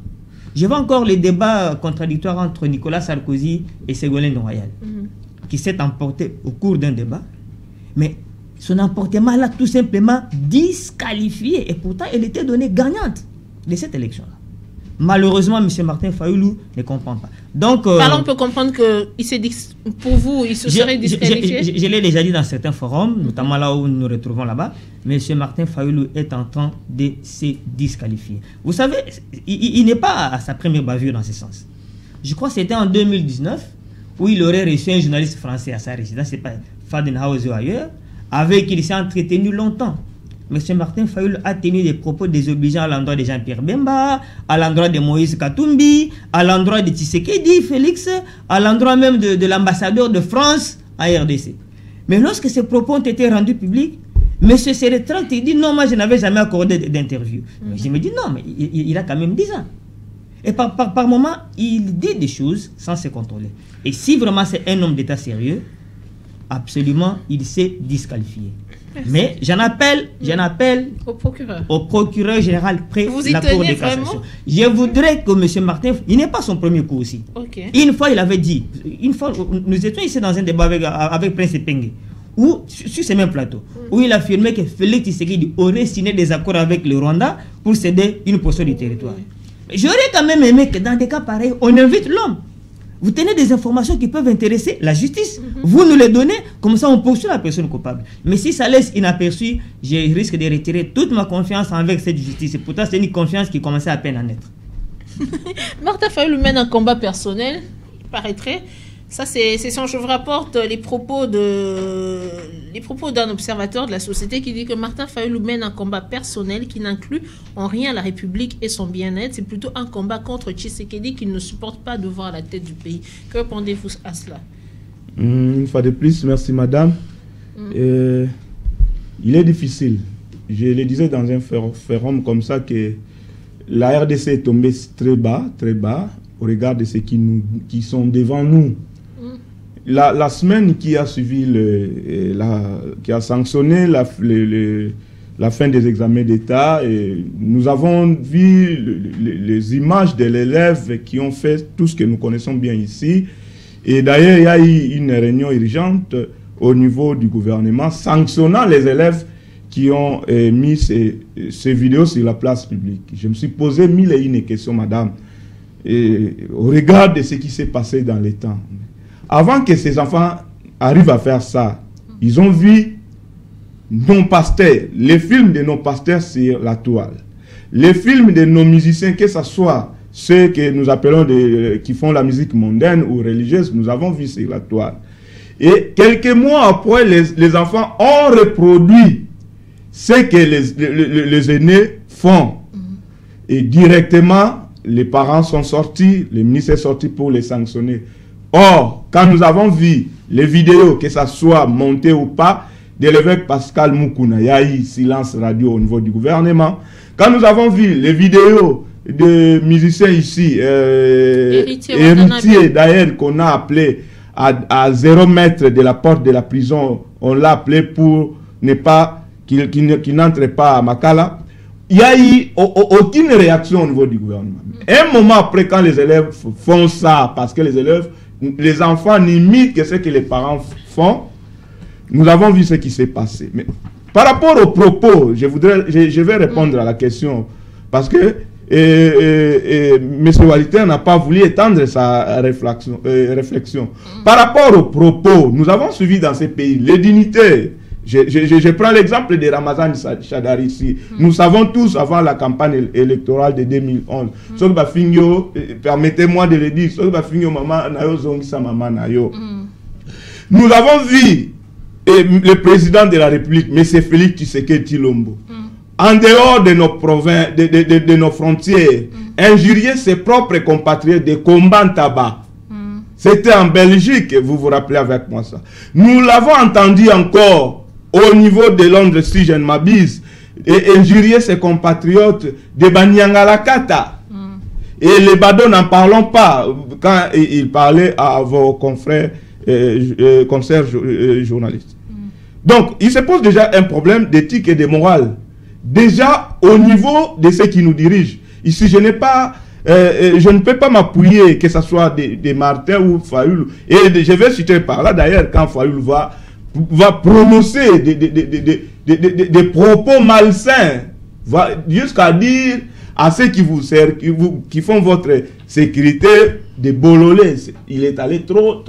Je vois encore les débats contradictoires entre Nicolas Sarkozy et Ségolène Royal, qui s'est emporté au cours d'un débat, mais son emportement l'a tout simplement disqualifié, et pourtant elle était donnée gagnante de cette élection-là. Malheureusement, M. Martin Fayulu ne comprend pas. Donc, par on peut comprendre que pour vous, il se serait disqualifié. Je l'ai déjà dit dans certains forums, notamment là où nous nous retrouvons là-bas. M. Martin Fayulu est en train de se disqualifier. Vous savez, il n'est pas à sa première bavure dans ce sens. Je crois que c'était en 2019 où il aurait reçu un journaliste français à sa résidence, c'est pas Fadenhauser ou ailleurs, avec qui il s'est entretenu longtemps. M. Martin Fayulu a tenu des propos désobligeants à l'endroit de Jean-Pierre Bemba, à l'endroit de Moïse Katumbi, à l'endroit de Tshisekedi, Félix, à l'endroit même de l'ambassadeur de France à RDC. Mais lorsque ces propos ont été rendus publics, M. se rétracte et dit non, moi je n'avais jamais accordé d'interview. Je me dis non, mais il a quand même 10 ans. Et par moment, il dit des choses sans se contrôler. Et si vraiment c'est un homme d'État sérieux, absolument, il s'est disqualifié. Merci. Mais j'en appelle au procureur général près Vous de y la Cour de tenez cassation. vraiment? Je voudrais que M. Martin, il n'est pas son premier coup aussi. Ok. Une fois, il avait dit, nous étions ici dans un débat avec Prince Epenge, où, sur ce même plateau, où il affirmait que Félix Tshisekedi aurait signé des accords avec le Rwanda pour céder une portion du territoire. J'aurais quand même aimé que dans des cas pareils, on invite l'homme. Vous tenez des informations qui peuvent intéresser la justice. Vous nous les donnez, comme ça on poursuit la personne coupable. Mais si ça laisse inaperçu, je risque de retirer toute ma confiance envers cette justice. Et pourtant, c'est une confiance qui commençait à peine à naître. Martin Fayulu mène un combat personnel, il paraîtrait. Ça, c'est son, je vous rapporte les propos d'un observateur de la société qui dit que Martin Fayulu mène un combat personnel qui n'inclut en rien la République et son bien-être. C'est plutôt un combat contre Tshisekedi qu'il ne supporte pas de voir à la tête du pays. Que répondez-vous à cela? Une fois de plus, merci madame. Il est difficile. Je le disais dans un forum comme ça que la RDC est tombée très bas au regard de ceux qui sont devant nous. La semaine qui a suivi, qui a sanctionné la fin des examens d'État, nous avons vu les images de l'élève qui ont fait tout ce que nous connaissons bien ici. Et d'ailleurs, il y a eu une réunion urgente au niveau du gouvernement sanctionnant les élèves qui ont mis ces vidéos sur la place publique. Je me suis posé mille et une questions, madame, au regard de ce qui s'est passé dans les temps. Avant que ces enfants arrivent à faire ça, ils ont vu nos pasteurs, les films de nos pasteurs sur la toile, les films de nos musiciens, que ce soit ceux que nous appelons qui font la musique mondaine ou religieuse, nous avons vu sur la toile. Et quelques mois après, les enfants ont reproduit ce que les aînés font. Et directement, les parents sont sortis, le ministre est sorti pour les sanctionner. Or, quand nous avons vu les vidéos, que ça soit monté ou pas, de l'évêque Pascal Moukouna, il y a eu silence radio au niveau du gouvernement. Quand nous avons vu les vidéos de musiciens ici, héritiers d'ailleurs, qu'on a appelé à 0 mètre de la porte de la prison, on l'a appelé pour ne pas qu'il n'entre pas à Makala. Il n'y a eu aucune réaction au niveau du gouvernement. Un moment après, quand les élèves font ça, parce que les enfants n'imitent que ce que les parents font, nous avons vu ce qui s'est passé. Mais par rapport aux propos, je vais répondre à la question, parce que M. Waliter n'a pas voulu étendre sa réflexion. Par rapport aux propos, nous avons suivi dans ces pays les dignitaires. Je prends l'exemple de Ramazan Chadari ici. Nous savons tous, avant la campagne électorale de 2011, permettez-moi de le dire, nous avons vu le président de la République, M. Félix Tshisekedi Tshilombo, en dehors de nos provinces, de nos frontières, injurier ses propres compatriotes de combat tabac. C'était en Belgique, vous vous rappelez avec moi ça. Nous l'avons entendu encore au niveau de Londres, si je ne m'abuse, et injurier ses compatriotes de Banyangalakata. Et les badauds n'en parlons pas quand il parlait à vos confrères, concerts journalistes. Donc, il se pose déjà un problème d'éthique et de morale. Déjà, au niveau de ceux qui nous dirigent. Ici, je ne peux pas m'appuyer, que ce soit des Martin ou Fayulu. Et je vais citer par là, d'ailleurs, quand Fayulu va prononcer des propos malsains, jusqu'à dire à ceux qui font votre sécurité de bololé. Il est allé trop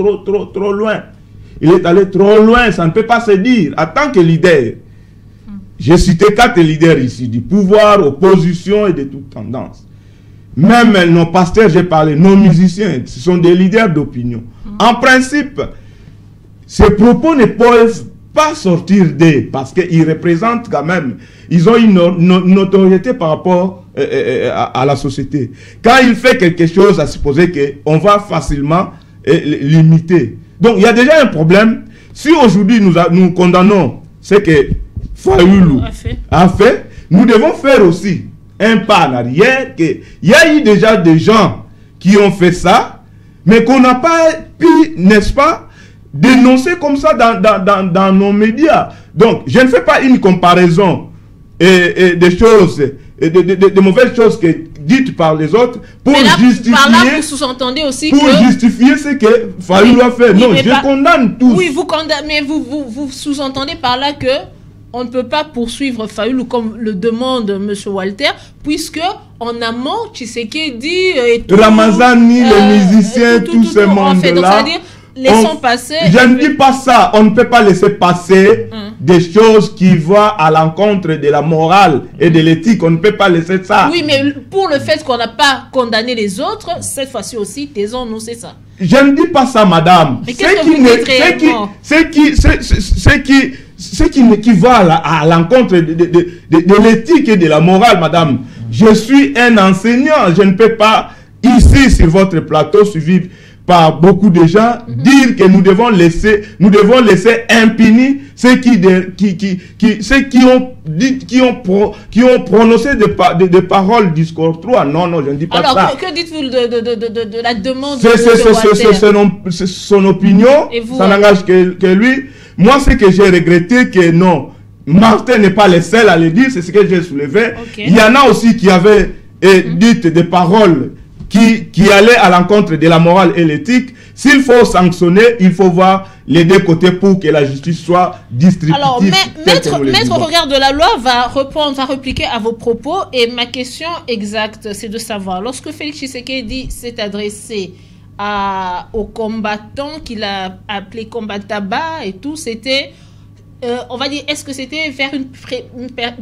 loin. Il est allé trop loin, ça ne peut pas se dire. En tant que leader, j'ai cité 4 leaders ici, du pouvoir, opposition et de toute tendance. Même nos pasteurs, j'ai parlé, nos musiciens, ce sont des leaders d'opinion. En principe, ces propos ne peuvent pas sortir d'eux, parce qu'ils représentent quand même, ils ont une notoriété par rapport à la société. Quand il fait quelque chose, à supposer qu'on va facilement l'imiter. Donc il y a déjà un problème. Si aujourd'hui nous condamnons ce que Fayulu a fait, nous devons faire aussi un pas en arrière. Il y a eu déjà des gens qui ont fait ça, mais qu'on n'a pas pu, n'est-ce pas, dénoncer comme ça dans nos médias. Donc, je ne fais pas une comparaison des choses, de mauvaises choses dites par les autres pour justifier. Par là, vous sous-entendez aussi pour justifier ce que Fayulu a fait. Non, je condamne tous. Oui, vous condamnez, mais vous sous-entendez par là que on ne peut pas poursuivre Fayulu comme le demande M. Walter, puisque en amont, Tshisekedi et tout, Ramazani, les musiciens, tout ce monde-là. Laissons passer. Je ne dis pas ça. On ne peut pas laisser passer des choses qui vont à l'encontre de la morale et de l'éthique. On ne peut pas laisser ça. Oui, mais pour le fait qu'on n'a pas condamné les autres, cette fois-ci aussi, taisons-nous, c'est ça. Je ne dis pas ça, madame. Mais qu'est-ce que vous dites réellement? Qui va à l'encontre de l'éthique et de la morale, madame. Je suis un enseignant. Je ne peux pas, ici, sur votre plateau, suivi par beaucoup de gens, dire que nous devons laisser impunis ceux qui ont prononcé des paroles discordantes. Non, je ne dis pas ça. Alors, que dites-vous de la demande C'est son opinion, ça n'engage que lui. Moi, ce que j'ai regretté, que non, Martin n'est pas le seul à le dire, c'est ce que j'ai soulevé. Okay. Il y en a aussi qui avaient dit des paroles qui allaient à l'encontre de la morale et l'éthique. S'il faut sanctionner, il faut voir les deux côtés pour que la justice soit distributive. Alors, maître au regard de la loi va répliquer à vos propos. Et ma question exacte, c'est de savoir, lorsque Félix Tshisekedi s'est adressé aux combattants qu'il a appelés combattants et tout, c'était, on va dire, est-ce que c'était vers une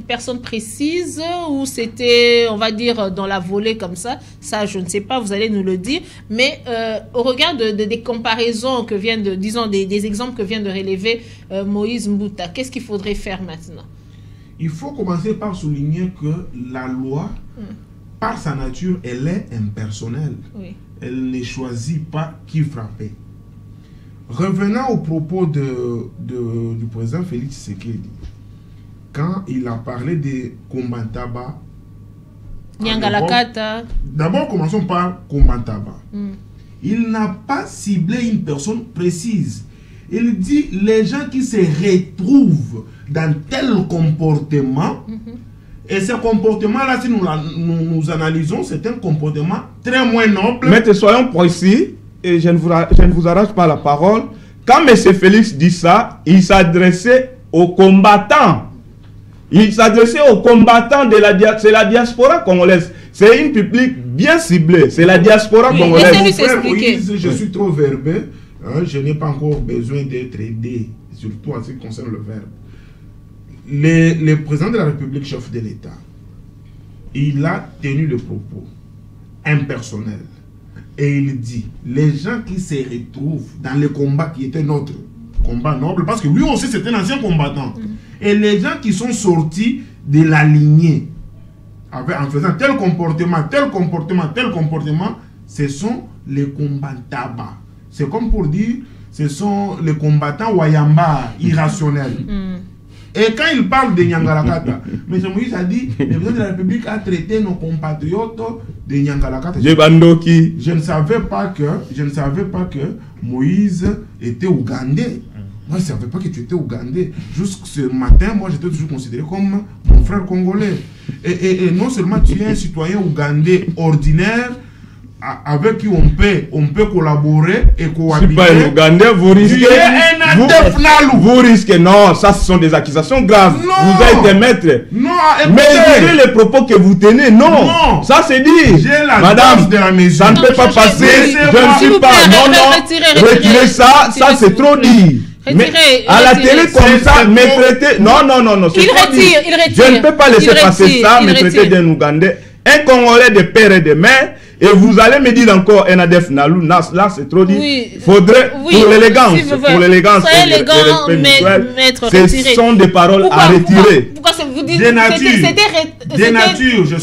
personne précise ou c'était, on va dire, dans la volée comme ça? Ça, je ne sais pas, vous allez nous le dire. Mais au regard des comparaisons que viennent de, disons, des exemples que vient de relever Moïse Mbouta, qu'est-ce qu'il faudrait faire maintenant? Il faut commencer par souligner que la loi, par sa nature, elle est impersonnelle. Oui. Elle ne choisit pas qui frapper. Revenant au propos du président Félix Tshisekedi, quand il a parlé des Kombantaba, d'abord commençons par Kombantaba. Il n'a pas ciblé une personne précise. Il dit les gens qui se retrouvent dans tel comportement, et ce comportement-là, si nous analysons, c'est un comportement très moins noble. Maître, soyons précis. Et je ne vous arrache pas la parole. Quand M. Félix dit ça, il s'adressait aux combattants. Il s'adressait aux combattants de la diaspora congolaise. C'est une public bien ciblé. C'est la diaspora congolaise. Moïse, je suis trop verbeux. Hein, je n'ai pas encore besoin d'être aidé, surtout en ce qui concerne le verbe. Le président de la République, chef de l'État, il a tenu le propos impersonnel. Et il dit, les gens qui se retrouvent dans le combat qui était notre combat noble, parce que lui aussi c'était un ancien combattant, et les gens qui sont sortis de la lignée, en faisant tel comportement, ce sont les combattants. C'est comme pour dire, ce sont les combattants Wayamba, irrationnels. Et quand il parle de Nyangalakata, M. Moïse a dit, le président de la République a traité nos compatriotes de Nyangalakata. Je ne savais pas que Moïse était ougandais. Moi, je ne savais pas que tu étais ougandais. Jusqu'à ce matin, moi, j'étais toujours considéré comme mon frère congolais. Et non seulement tu es un citoyen ougandais ordinaire, avec qui on peut collaborer et cohabiter. Je suis pas ougandais, vous risquez. Vous risquez, non, ça ce sont des accusations graves. Non. Vous êtes des maîtres. Non, mais les propos que vous tenez, non. Ça c'est dit. Madame, de la maison. Ça ne peut pas passer. Je ne suis pas. Non. Retirez ça, ça c'est trop dit. Mais à la télé comme ça, me traiter. Non. Il retire. Je ne peux pas laisser passer ça, me traiter d'un Ougandais. Un Congolais de père et de mère. Et vous allez me dire encore Enadef Nalou, là c'est trop dit. Il faudrait, pour l'élégance, ce sont des paroles à retirer. Pourquoi vous dites des natures, je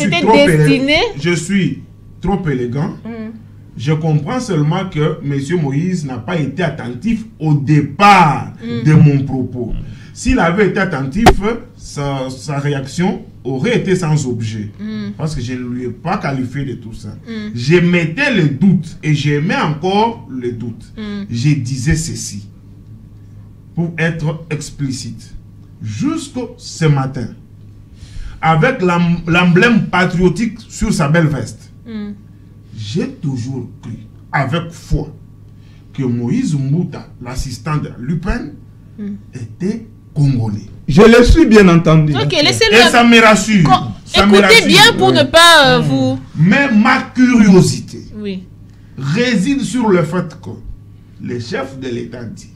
suis trop élégant. Je comprends seulement que M. Moïse n'a pas été attentif au départ de mon propos. S'il avait été attentif, sa réaction aurait été sans objet. Parce que je ne lui ai pas qualifié de tout ça. J'émettais le doute et j'aimais encore le doute. Je disais ceci, pour être explicite. jusqu'au ce matin, avec l'emblème patriotique sur sa belle veste, j'ai toujours cru, avec foi, que Moïse Mbouta, l'assistant de Lupen, était congolais. Je le suis bien entendu. Ok, laissez-le. Et ça me rassure. Écoutez bien pour ne pas vous... Mais ma curiosité réside sur le fait que le chef de l'État dit,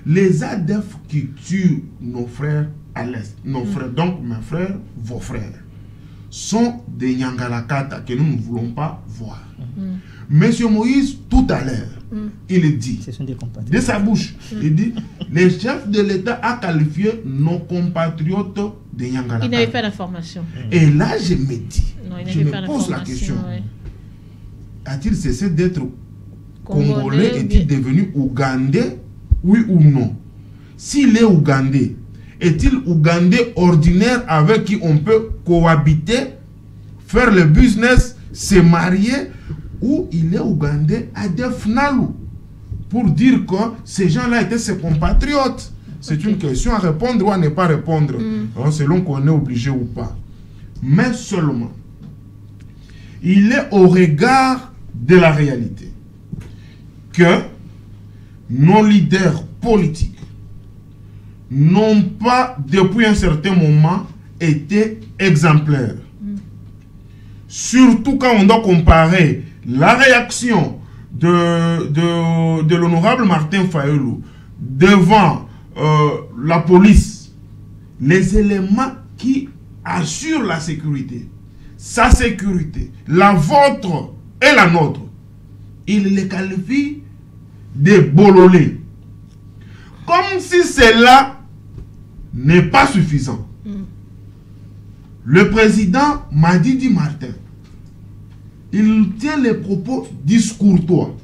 les ADF qui tuent nos frères à l'Est, nos frères, donc mes frères, vos frères, sont des Nyangalakata que nous ne voulons pas voir. Monsieur Moïse, tout à l'heure, il dit, de sa bouche, il dit, le chef de l'État a qualifié nos compatriotes de Nyangalakata. Il n'avait pas d'information. Et là, je me dis, je me pas pose la question, a-t-il cessé d'être congolais, est-il devenu ougandais, oui ou non? S'il est ougandais, est-il ougandais ordinaire avec qui on peut cohabiter, faire le business, se marier, ou il est ougandais à Defnalu pour dire que ces gens-là étaient ses compatriotes? C'est une question à répondre ou à ne pas répondre, selon qu'on est obligé ou pas. Mais seulement, il est au regard de la réalité que nos leaders politiques n'ont pas, depuis un certain moment, été exemplaires. Surtout quand on doit comparer la réaction de l'honorable Martin Fayulu devant la police, les éléments qui assurent la sécurité, sa sécurité, la vôtre et la nôtre, il les qualifie de bololés. Comme si cela n'est pas suffisant. Le président Madidi Martin, il tient les propos discourtois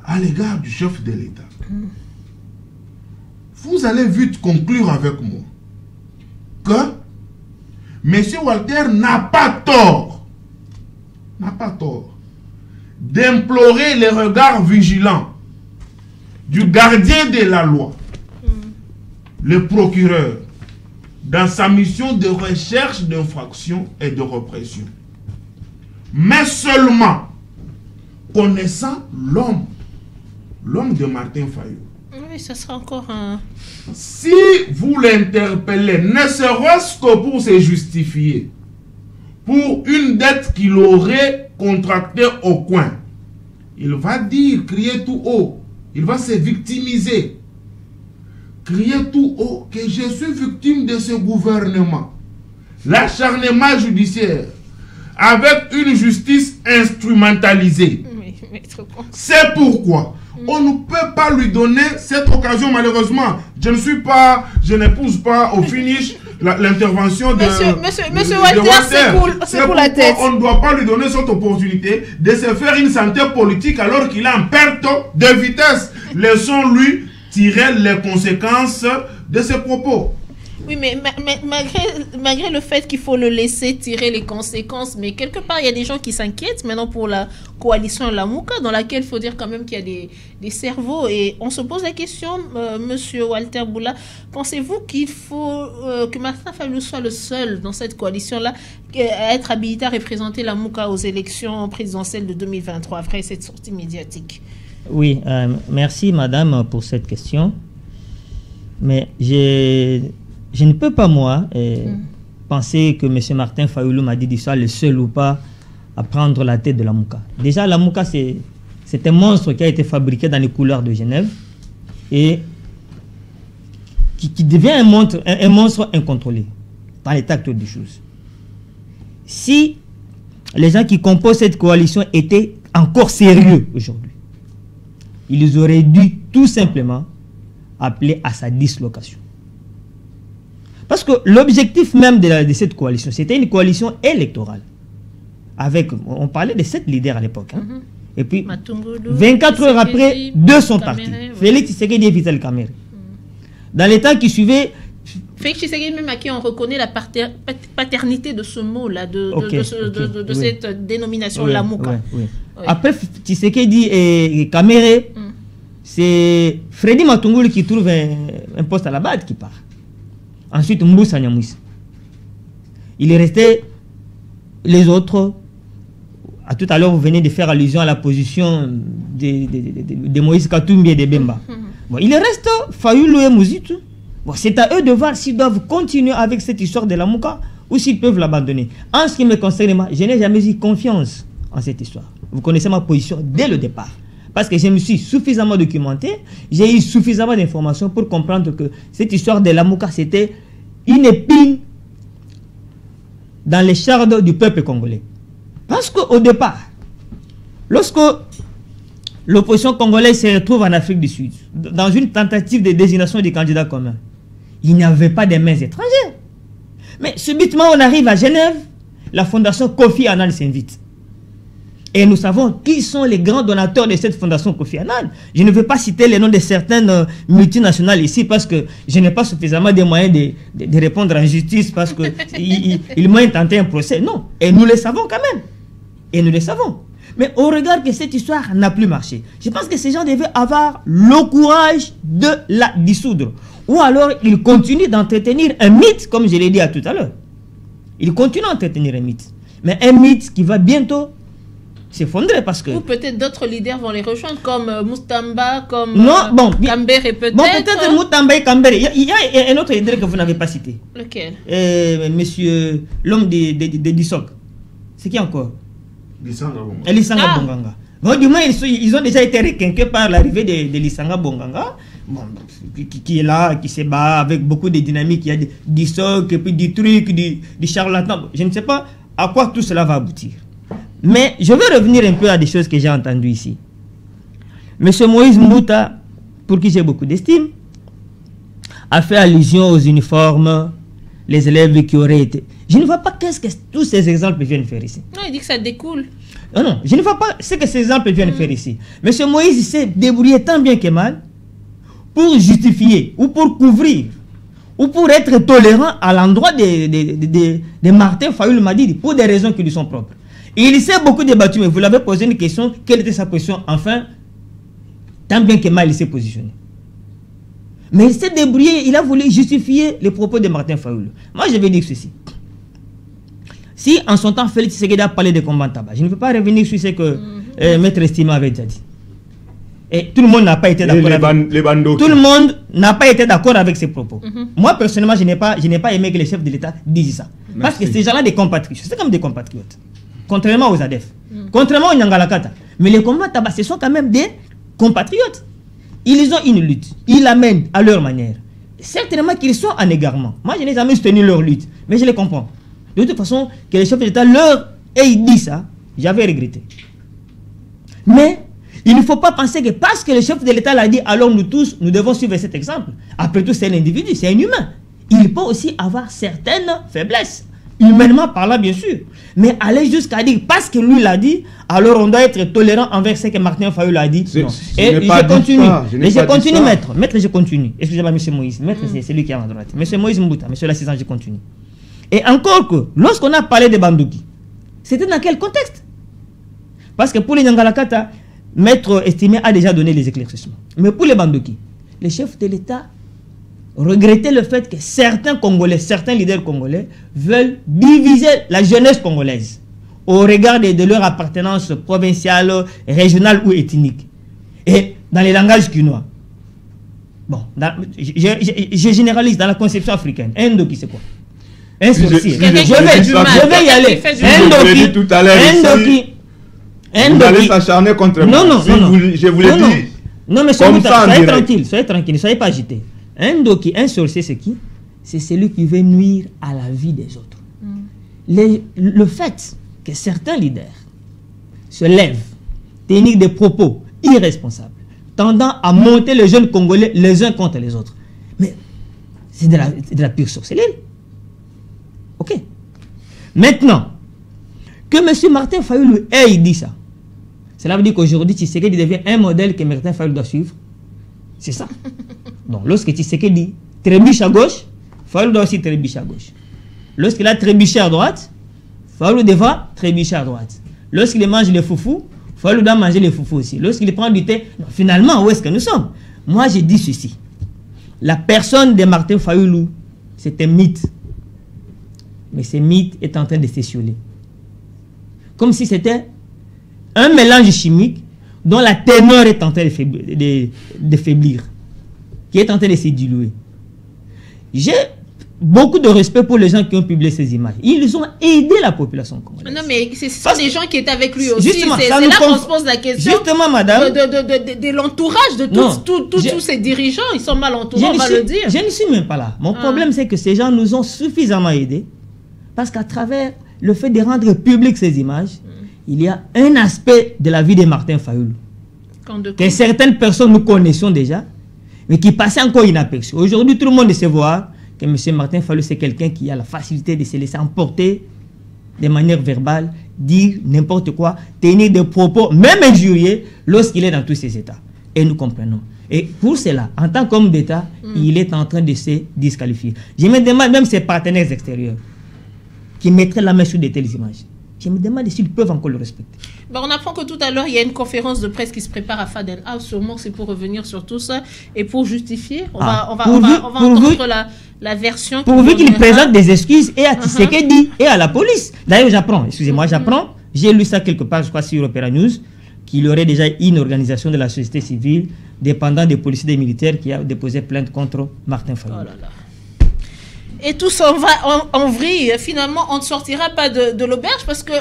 à l'égard du chef de l'État. Vous allez vite conclure avec moi que M. Walter n'a pas tort d'implorer les regards vigilants du gardien de la loi, le procureur, dans sa mission de recherche d'infraction et de répression. Mais seulement connaissant l'homme de Martin Fayulu. Oui, ça sera encore un... Si vous l'interpellez, ne serait-ce que pour se justifier, pour une dette qu'il aurait contractée au coin, il va dire, crier tout haut, il va se victimiser, crier tout haut que je suis victime de ce gouvernement, l'acharnement judiciaire, avec une justice instrumentalisée. C'est pourquoi on ne peut pas lui donner cette occasion, malheureusement. Je n'épouse pas au finish l'intervention de Monsieur Walter, c'est pour la tête. On ne doit pas lui donner cette opportunité de se faire une santé politique alors qu'il est en perte de vitesse. Laissons-lui tirer les conséquences de ses propos. Oui, mais malgré le fait qu'il faut le laisser tirer les conséquences, mais quelque part, il y a des gens qui s'inquiètent maintenant pour la coalition Lamuka, dans laquelle il faut dire quand même qu'il y a des cerveaux. Et on se pose la question, Monsieur Walter Boula, pensez-vous qu'il faut que Martin Fayulu soit le seul dans cette coalition-là à être habilité à représenter Lamuka aux élections présidentielles de 2023, après cette sortie médiatique? Oui, merci Madame pour cette question. Mais je ne peux pas, moi, penser que M. Martin Fayulu m'a dit soit le seul ou pas à prendre la tête de la Mouka. Déjà, la Mouka, c'est un monstre qui a été fabriqué dans les couleurs de Genève et qui devient un monstre incontrôlé dans l'état actuel des choses. Si les gens qui composent cette coalition étaient encore sérieux aujourd'hui, ils auraient dû tout simplement appeler à sa dislocation. Parce que l'objectif même de cette coalition, c'était une coalition électorale. On parlait de 7 leaders à l'époque. Et puis, 24 heures après, 2 sont partis. Félix Tshisekedi et Vital Kamerhe. Dans les temps qui suivaient... Félix Tshisekedi, même à qui on reconnaît la paternité de ce mot-là, de cette dénomination Lamuka. Après Tshisekedi et Kamerhe, c'est Freddy Matungulu qui trouve un poste à la BAD qui part. Ensuite, Mboussa Nyamwisi. Il est resté les autres. À tout à l'heure, vous venez de faire allusion à la position de Moïse Katumbi et de Bemba. Bon, il reste Fayulu et Mouzitu. Bon, c'est à eux de voir s'ils doivent continuer avec cette histoire de la Mouka ou s'ils peuvent l'abandonner. En ce qui me concerne, moi, je n'ai jamais eu confiance en cette histoire. Vous connaissez ma position dès le départ. Parce que je me suis suffisamment documenté, j'ai eu suffisamment d'informations pour comprendre que cette histoire de la Mouka, c'était une épine dans les chardes du peuple congolais. Parce qu'au départ, lorsque l'opposition congolaise se retrouve en Afrique du Sud, dans une tentative de désignation des candidats communs, il n'y avait pas de mains étrangères. Mais subitement, on arrive à Genève, la fondation Kofi Annan s'invite. Et nous savons qui sont les grands donateurs de cette fondation Kofi Annan. Je ne veux pas citer les noms de certaines multinationales ici parce que je n'ai pas suffisamment de moyens de répondre en justice parce qu'ils m'ont intenté un procès. Non. Et nous le savons quand même. Et nous le savons. Mais au regard que cette histoire n'a plus marché, je pense que ces gens devaient avoir le courage de la dissoudre. Ou alors ils continuent d'entretenir un mythe, comme je l'ai dit tout à l'heure. Ils continuent d'entretenir un mythe. Mais un mythe qui va bientôt s'effondrer parce que... Ou peut-être d'autres leaders vont les rejoindre, comme Moustamba, comme Kambere peut-être. Bon, peut-être Moustamba et Kambere. Il y a un autre leader que vous n'avez pas cité. Lequel? Monsieur, l'homme de Dissok. C'est qui encore? Lisanga Bonganga. Bon, du moins, ils ont déjà été requinqués par l'arrivée de Lisanga Bonganga, bon, qui est là, qui se bat avec beaucoup de dynamique. Il y a du soc, et puis du truc, du charlatan. Je ne sais pas à quoi tout cela va aboutir. Mais je vais revenir un peu à des choses que j'ai entendues ici. Monsieur Moïse Mbouta, pour qui j'ai beaucoup d'estime, a fait allusion aux uniformes, les élèves qui auraient été... Je ne vois pas qu'est-ce que tous ces exemples viennent faire ici. Non, il dit que ça découle. Non, non, je ne vois pas ce que ces exemples viennent faire ici. Monsieur Moïse s'est débrouillé tant bien que mal pour justifier, ou pour couvrir, ou pour être tolérant à l'endroit de Martin Fayulu Madidi, pour des raisons qui lui sont propres. Et il s'est beaucoup débattu, mais vous l'avez posé une question, quelle était sa position? Enfin, tant bien que mal, il s'est positionné. Mais il s'est débrouillé, il a voulu justifier les propos de Martin Fayulu. Moi, je vais dire ceci. Si en son temps Félix Tshisekedi a parlé de combat tabac, je ne peux pas revenir sur ce que Maître Estima avait déjà dit. Et tout le monde n'a pas été d'accord avec... Tout le monde n'a pas été d'accord avec ses propos. Moi, personnellement, je n'ai pas aimé que les chefs de l'État disent ça. Merci. Parce que ces gens-là, des compatriotes, c'est comme des compatriotes. Contrairement aux ADEF. Contrairement aux Nyangalakata. Mais les combats tabac, ce sont quand même des compatriotes. Ils ont une lutte. Ils l'amènent à leur manière. Certainement qu'ils sont en égarement. Moi, je n'ai jamais soutenu leur lutte. Mais je les comprends. De toute façon, que les chefs de l'État leur aient dit ça, j'avais regretté. Mais il ne faut pas penser que parce que le chef de l'État l'a dit, alors nous tous, nous devons suivre cet exemple. Après tout, c'est un individu, c'est un humain. Il peut aussi avoir certaines faiblesses, humainement parlant bien sûr. Mais aller jusqu'à dire, parce que lui l'a dit, alors on doit être tolérant envers ce que Martin Fayulu a dit. Non. Et je continue. Je continue, maître. Maître, je continue. Excusez-moi, monsieur Moïse. Maître, c'est lui qui est à ma droite. Monsieur Moïse Mbouta, monsieur l'assistant, je continue. Et encore que, lorsqu'on a parlé de Bandouki, c'était dans quel contexte? Parce que pour les Nyangalakata, Maître Estimé a déjà donné les éclaircissements. Mais pour les Bandouki, les chefs de l'État regrettaient le fait que certains Congolais, certains leaders congolais veulent diviser la jeunesse congolaise au regard de leur appartenance provinciale, régionale ou ethnique. Et dans les langages quinois. Bon, je généralise dans la conception africaine. Un Ndoki, c'est quoi? Un sorcier. Je vais y aller. Vous allez s'acharner contre moi. Non. Je vous l'ai dit. Non, mais soyez tranquille, ne soyez pas agité. Un Ndoki, un sorcier, c'est qui? C'est celui qui veut nuire à la vie des autres. Le fait que certains leaders se lèvent, tenir des propos irresponsables, tendant à monter les jeunes Congolais les uns contre les autres, mais c'est de la pure sorcellerie. Ok. Maintenant, que M. Martin Fayulu ait dit ça, cela veut dire qu'aujourd'hui, Tshisekedi devient un modèle que Martin Fayulu doit suivre. C'est ça. Donc, lorsque Tshisekedi trébuche à gauche, Fayulu doit aussi trébucher à gauche. Lorsqu'il a trébuché à droite, Fayulu devra trébucher à droite. Lorsqu'il mange le foufou, Fayulu doit manger les foufous aussi. Lorsqu'il prend du thé, non, finalement, où est-ce que nous sommes? Moi, je dis ceci. La personne de Martin Fayulu, c'est un mythe. Mais ce mythe est en train de s'étioler. Comme si c'était un mélange chimique dont la teneur est en train de faiblir, qui est en train de se diluer. J'ai beaucoup de respect pour les gens qui ont publié ces images. Ils ont aidé la population congolaise. Non, mais ce sont des gens qui étaient avec lui aussi. C'est là qu'on se pose la question. Justement, madame. De l'entourage de tous ces dirigeants. Ils sont mal entourés, on va le dire. Je ne suis même pas là. Mon problème, c'est que ces gens nous ont suffisamment aidés. Parce qu'à travers le fait de rendre publiques ces images, il y a un aspect de la vie de Martin Fayulu que certaines personnes nous connaissions déjà, mais qui passait encore inaperçu. Aujourd'hui, tout le monde sait voir que M. Martin Fayulu, c'est quelqu'un qui a la facilité de se laisser emporter de manière verbale, dire n'importe quoi, tenir des propos, même injuriés, lorsqu'il est dans tous ses états. Et nous comprenons. Et pour cela, en tant qu'homme d'État, il est en train de se disqualifier. Je me demande même ses partenaires extérieurs qui mettraient la main sur de telles images. Je me demande s'ils peuvent encore le respecter. On apprend que tout à l'heure, il y a une conférence de presse qui se prépare à Fadel House. Sûrement c'est pour revenir sur tout ça et pour justifier. On va entendre la version. Pourvu qu'il présente des excuses et à Tshisekedi et à la police. D'ailleurs, j'apprends, excusez-moi, j'ai lu ça quelque part, je crois, sur Opera News, qu'il y aurait déjà une organisation de la société civile dépendant des policiers et des militaires qui a déposé plainte contre Martin Fayulu. Oh là là. Et tout ça va en vrille. Finalement, on ne sortira pas de l'auberge parce que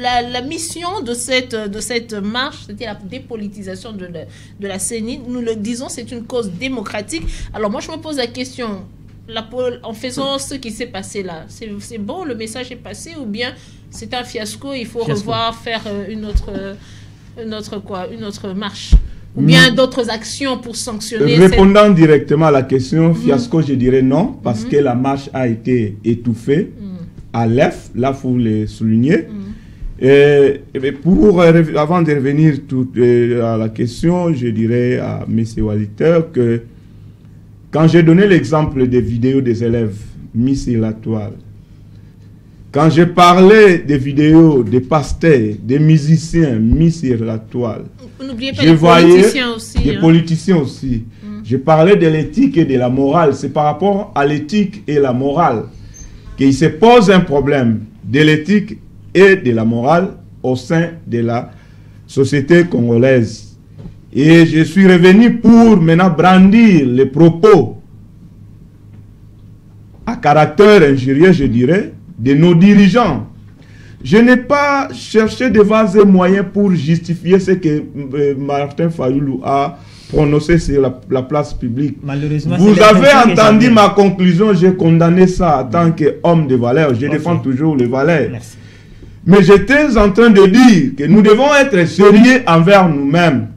la mission de cette marche, c'était la dépolitisation de la CENI. Nous le disons, c'est une cause démocratique. Alors moi, je me pose la question, en faisant ce qui s'est passé là, c'est bon, le message est passé ou bien c'est un fiasco, il faut revoir, faire une autre marche? Ou bien d'autres actions pour sanctionner. Répondant directement à la question, fiasco, je dirais non, parce que la marche a été étouffée à l'EF, là, il faut le souligner. Et avant de revenir à la question, je dirais à M. Waliter que quand j'ai donné l'exemple des vidéos des élèves mis sur la toile, quand j'ai parlé des vidéos des pasteurs, des musiciens mis sur la toile, n'oubliez pas les politiciens aussi. Des politiciens aussi. Je parlais de l'éthique et de la morale. C'est par rapport à l'éthique et la morale qu'il se pose un problème de l'éthique et de la morale au sein de la société congolaise. Et je suis revenu pour maintenant brandir les propos à caractère injurieux, je dirais, de nos dirigeants. Je n'ai pas cherché de vases et moyens pour justifier ce que Martin Fayulu a prononcé sur la place publique. Malheureusement, vous avez entendu ma conclusion, j'ai condamné ça en tant qu'homme de valeur. Je défends toujours les valeurs. Merci. Mais j'étais en train de dire que nous devons être sérieux envers nous-mêmes.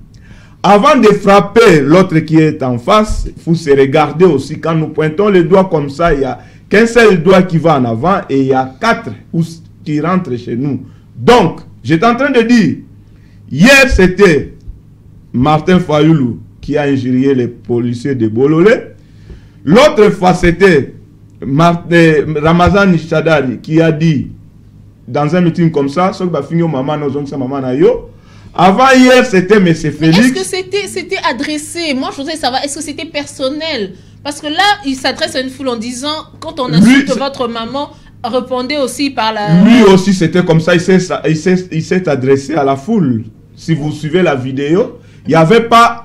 Avant de frapper l'autre qui est en face, il faut se regarder aussi. Quand nous pointons les doigts comme ça, il n'y a qu'un seul doigt qui va en avant et il y a 4 qui rentrent chez nous. Donc, j'étais en train de dire, hier c'était Martin Fayulu qui a injurié les policiers de Bololé. L'autre fois c'était Ramazan Chadari qui a dit dans un meeting comme ça, avant hier c'était M. Félix. Est-ce que c'était adressé? Moi je voudrais savoir, est-ce que c'était personnel? Parce que là, il s'adresse à une foule en disant, quand on insulte votre maman, répondez aussi par la... Lui aussi, c'était comme ça, il s'est adressé à la foule. Si vous suivez la vidéo, il n'y avait pas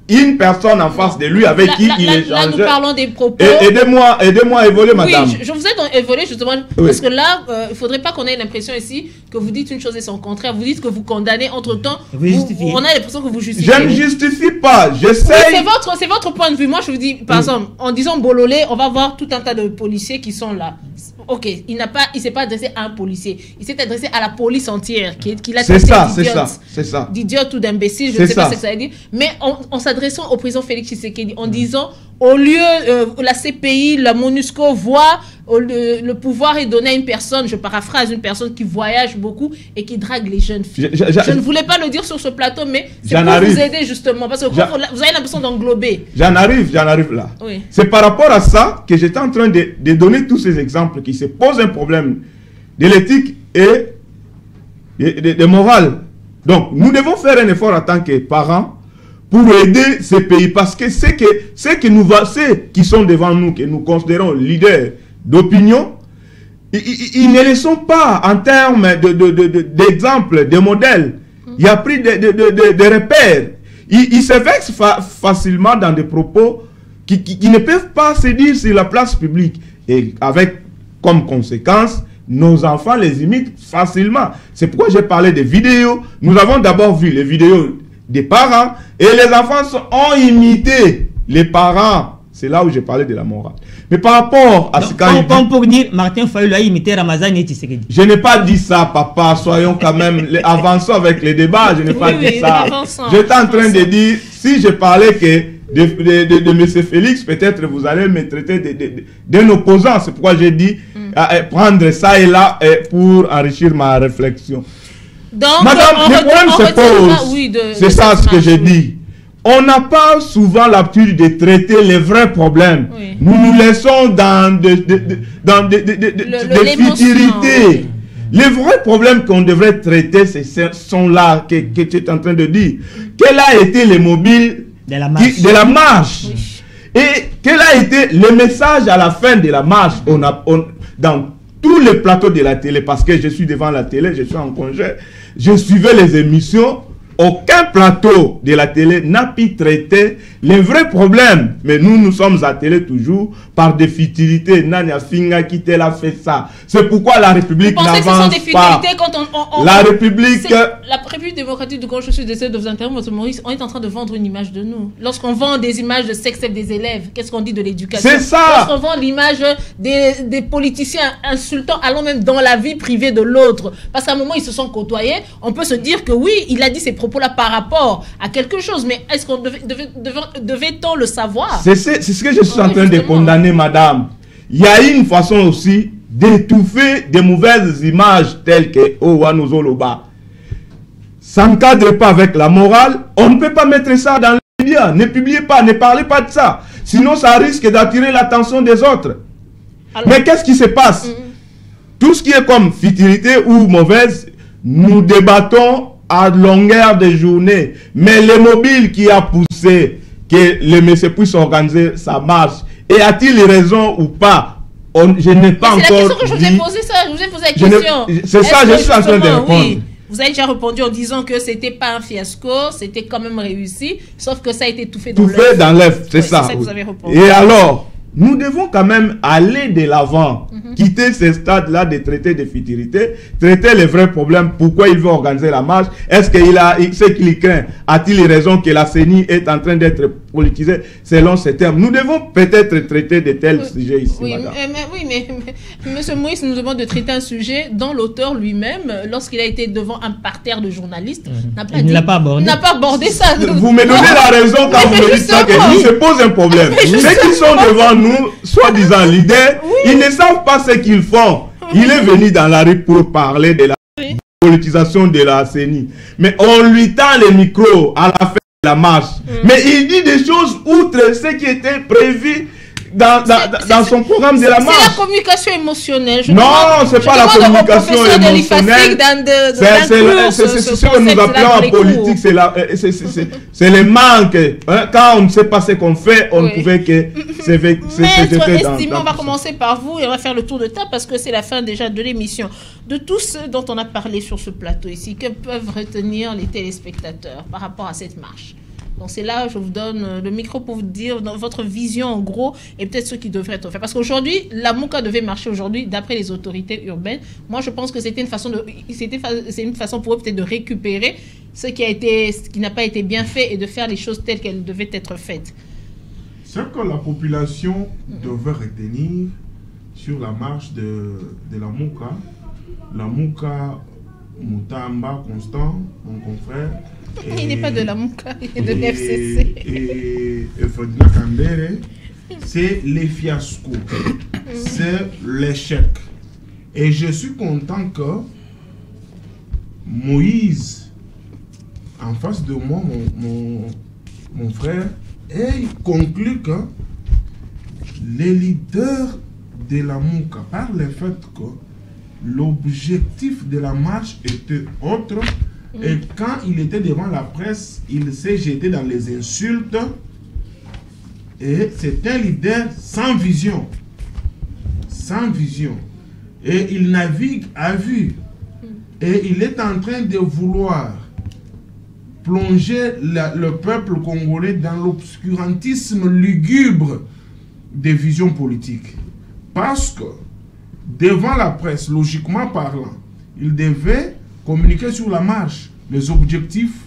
une personne en face de lui avec qui il échangeait. Là, nous parlons des propos... Aidez-moi à évoluer, madame. Oui, je vous aide à évoluer justement, parce que là, il ne faudrait pas qu'on ait l'impression ici que vous dites une chose et son contraire. Vous dites que vous condamnez, entre-temps, on a l'impression que vous justifiez. Je ne justifie pas, j'essaie... C'est votre point de vue. Moi, je vous dis, par exemple, en disant Bololé, on va voir tout un tas de policiers qui sont là. Ok, il ne s'est pas adressé à un policier, il s'est adressé à la police entière, qu'il a traité d'idiote ou d'imbécile, je ne sais pas ce que ça veut dire, mais en s'adressant au président Félix Tshisekedi, en disant, au lieu, la CPI, la MONUSCO voit, le pouvoir est donné à une personne, je paraphrase, une personne qui voyage beaucoup et qui drague les jeunes filles. Je ne voulais pas le dire sur ce plateau, mais c'est pour vous aider justement, parce que vous avez l'impression d'englober. J'en arrive là. Oui. C'est par rapport à ça que j'étais en train de donner tous ces exemples qui se posent un problème de l'éthique et de morale. Donc, nous devons faire un effort en tant que parents pour aider ces pays, parce que ceux qui sont devant nous, que nous considérons leaders d'opinion, ils ne le sont pas en termes d'exemples, de modèles. Il a pris des repères. Ils se vexent facilement dans des propos qui ne peuvent pas se dire sur la place publique. Et avec comme conséquence, nos enfants les imitent facilement. C'est pourquoi j'ai parlé des vidéos. Nous avons d'abord vu les vidéos des parents et les enfants ont imité les parents. C'est là où j'ai parlé de la morale. Mais par rapport à ce qu'a dit... pour dire, Martin Fayulu a imité Ramazan et Tshisekedi. Je n'ai pas dit ça, papa. Soyons quand même... avançons avec les débats. Je n'ai pas dit ça. J'étais en train de dire, si je parlais de M. Félix, peut-être vous allez me traiter d'un opposant. C'est pourquoi j'ai dit prendre ça et là pour enrichir ma réflexion. Donc, madame, le problème se pose. C'est ça ce que j'ai dit. On n'a pas souvent l'habitude de traiter les vrais problèmes. Oui. Nous nous laissons dans des futilités. Les vrais problèmes qu'on devrait traiter, sont là, que tu es en train de dire. Quel a été le mobile de la marche oui. Et quel a été le message à la fin de la marche dans tous les plateaux de la télé, parce que je suis devant la télé, je suis en congé, je suivais les émissions. Aucun plateau de la télé n'a pu traiter les vrais problèmes. Mais nous sommes attelés toujours par des futilités. Nania Finga qui t'a fait ça. C'est pourquoi la République n'avance pas. La République démocratique du Congo, je suis désolé de vous interrompre, M. Maurice, on est en train de vendre une image de nous. Lorsqu'on vend des images de sexe des élèves, qu'est-ce qu'on dit de l'éducation? C'est ça. Lorsqu'on vend l'image des politiciens insultants, allons même dans la vie privée de l'autre. Parce qu'à un moment, ils se sont côtoyés. On peut se dire que oui, il a dit ses propos là par rapport à quelque chose, mais est-ce qu'on devait-on le savoir? C'est ce que je suis en train de condamner, madame. Il y a une façon aussi d'étouffer des mauvaises images telles que Owanozoloba. Ça ne cadre pas avec la morale. On ne peut pas mettre ça dans les médias. Ne publiez pas, ne parlez pas de ça. Sinon, ça risque d'attirer l'attention des autres. Alors, mais qu'est-ce qui se passe? Tout ce qui est comme futilité ou mauvaise, nous débattons à longueur de journée. Mais le mobile qui a poussé que le monsieur puisse organiser sa marche, et a-t-il raison ou pas? Je n'ai pas encore. C'est la question que je vous ai posée, ça. Je vous ai posé la question. C'est ça, je suis en train de répondre. Oui, vous avez déjà répondu en disant que c'était pas un fiasco, c'était quand même réussi, sauf que ça a été étouffé dans l'œuf. Étouffé dans l'œuf, c'est ça. C'est ça que vous avez répondu. Et alors, nous devons quand même aller de l'avant, quitter ce stade-là de traiter des futilités, traiter les vrais problèmes. Pourquoi il veut organiser la marche? Est-ce qu'il a ce qu'il craint? A-t-il raison que la CENI est en train d'être politisée selon ces termes? Nous devons peut-être traiter de tels sujets ici, madame. Mais M. Moïse nous demande de traiter un sujet dont l'auteur lui-même, lorsqu'il a été devant un parterre de journalistes, n'a pas abordé ça. Vous me donnez la raison quand vous me dites ça, qu'il se pose un problème. Ceux qui sont devant nous, soi-disant leaders, ils ne savent pas ce qu'ils font. Il est venu dans la rue pour parler de la politisation de la CENI. Mais on lui tend les micros à la fin de la marche. Mais il dit des choses outre ce qui était prévu dans son programme de la marche. C'est la communication émotionnelle. Non, c'est pas la communication émotionnelle. C'est ce que nous appelons en politique, c'est le manque. Quand on ne sait pas ce qu'on fait, on ne pouvait que se jeter dans. On va commencer par vous et on va faire le tour de table parce que c'est la fin déjà de l'émission. De tous ceux dont on a parlé sur ce plateau ici, que peuvent retenir les téléspectateurs par rapport à cette marche? Donc c'est là, je vous donne le micro pour vous dire votre vision en gros et peut-être ce qui devrait être fait. Parce qu'aujourd'hui, la Mouka devait marcher aujourd'hui d'après les autorités urbaines. Moi, je pense que c'était une façon pour eux peut-être de récupérer ce qui n'a pas été bien fait et de faire les choses telles qu'elles devaient être faites. Ce que la population devait retenir sur la marche de la Mouka Moutamba Constant, mon confrère. Il n'est pas de la Mouka, il est de l'FCC. Et Ferdinand Kambere, c'est les fiascos, c'est l'échec. Et je suis content que Moïse, en face de moi, mon frère, ait conclu que les leaders de la Mouka, par le fait que l'objectif de la marche était autre. Et quand il était devant la presse, il s'est jeté dans les insultes. Et c'est un leader sans vision. Sans vision. Et il navigue à vue. Et il est en train de vouloir plonger le peuple congolais dans l'obscurantisme lugubre des visions politiques. Parce que, devant la presse, logiquement parlant, il devait communiquer sur la marche, les objectifs,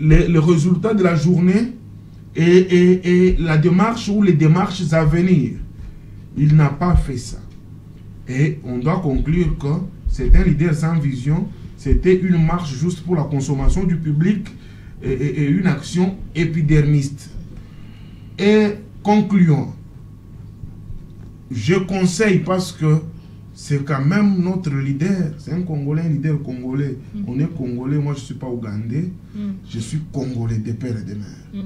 les résultats de la journée et la démarche ou les démarches à venir. Il n'a pas fait ça. Et on doit conclure que c'est un leader sans vision, c'était une marche juste pour la consommation du public et une action épidermiste. Et concluons. Je conseille parce que c'est quand même notre leader, c'est un Congolais, un leader congolais. On est Congolais, moi je ne suis pas Ougandais, je suis Congolais de père et de mère.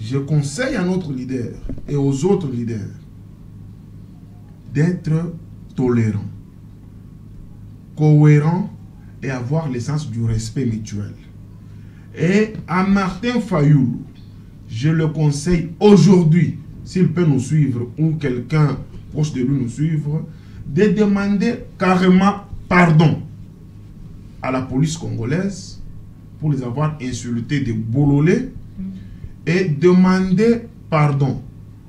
Je conseille à notre leader et aux autres leaders d'être tolérants, cohérents et avoir l'essence du respect mutuel. Et à Martin Fayoulou, je le conseille aujourd'hui, s'il peut nous suivre ou quelqu'un proche de lui nous suivre, de demander carrément pardon à la police congolaise pour les avoir insultés de bololé et demander pardon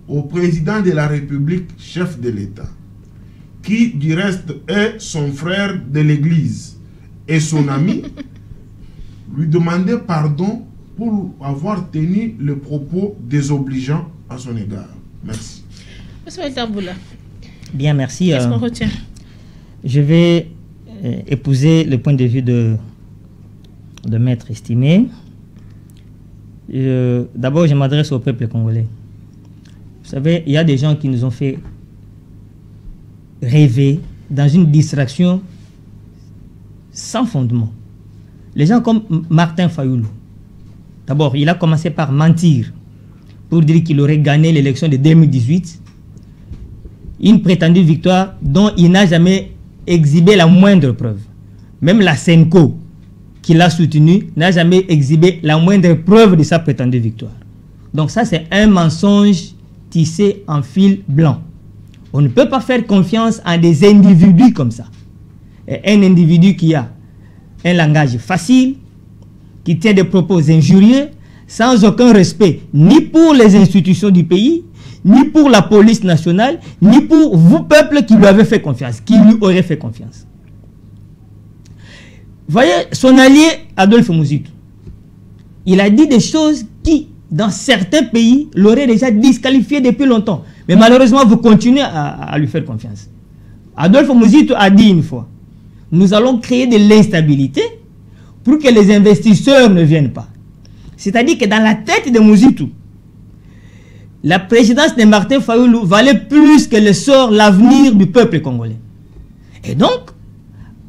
au président de la République, chef de l'État, qui du reste est son frère de l'église et son ami, lui demander pardon pour avoir tenu le propos désobligeant à son égard. Merci. Monsieur Tamboula. Bien, merci. Qu'est-ce qu'on retient? Je vais épouser le point de vue de maître estimé. D'abord, je m'adresse au peuple congolais. Vous savez, il y a des gens qui nous ont fait rêver dans une distraction sans fondement. Les gens comme Martin Fayoulou. D'abord, il a commencé par mentir pour dire qu'il aurait gagné l'élection de 2018. Une prétendue victoire dont il n'a jamais exhibé la moindre preuve. Même la Senko, qui l'a soutenu, n'a jamais exhibé la moindre preuve de sa prétendue victoire. Donc ça, c'est un mensonge tissé en fil blanc. On ne peut pas faire confiance à des individus comme ça. Et un individu qui a un langage facile, qui tient des propos injurieux, sans aucun respect, ni pour les institutions du pays, ni pour la police nationale, ni pour vous, peuple, qui lui avez fait confiance, qui lui aurait fait confiance. Voyez, son allié, Adolphe Muzitu, il a dit des choses qui, dans certains pays, l'auraient déjà disqualifié depuis longtemps. Mais malheureusement, vous continuez à lui faire confiance. Adolphe Muzitu a dit une fois, nous allons créer de l'instabilité pour que les investisseurs ne viennent pas. C'est-à-dire que dans la tête de Muzitu, la présidence de Martin Fayoulou valait plus que le sort, l'avenir du peuple congolais. Et donc,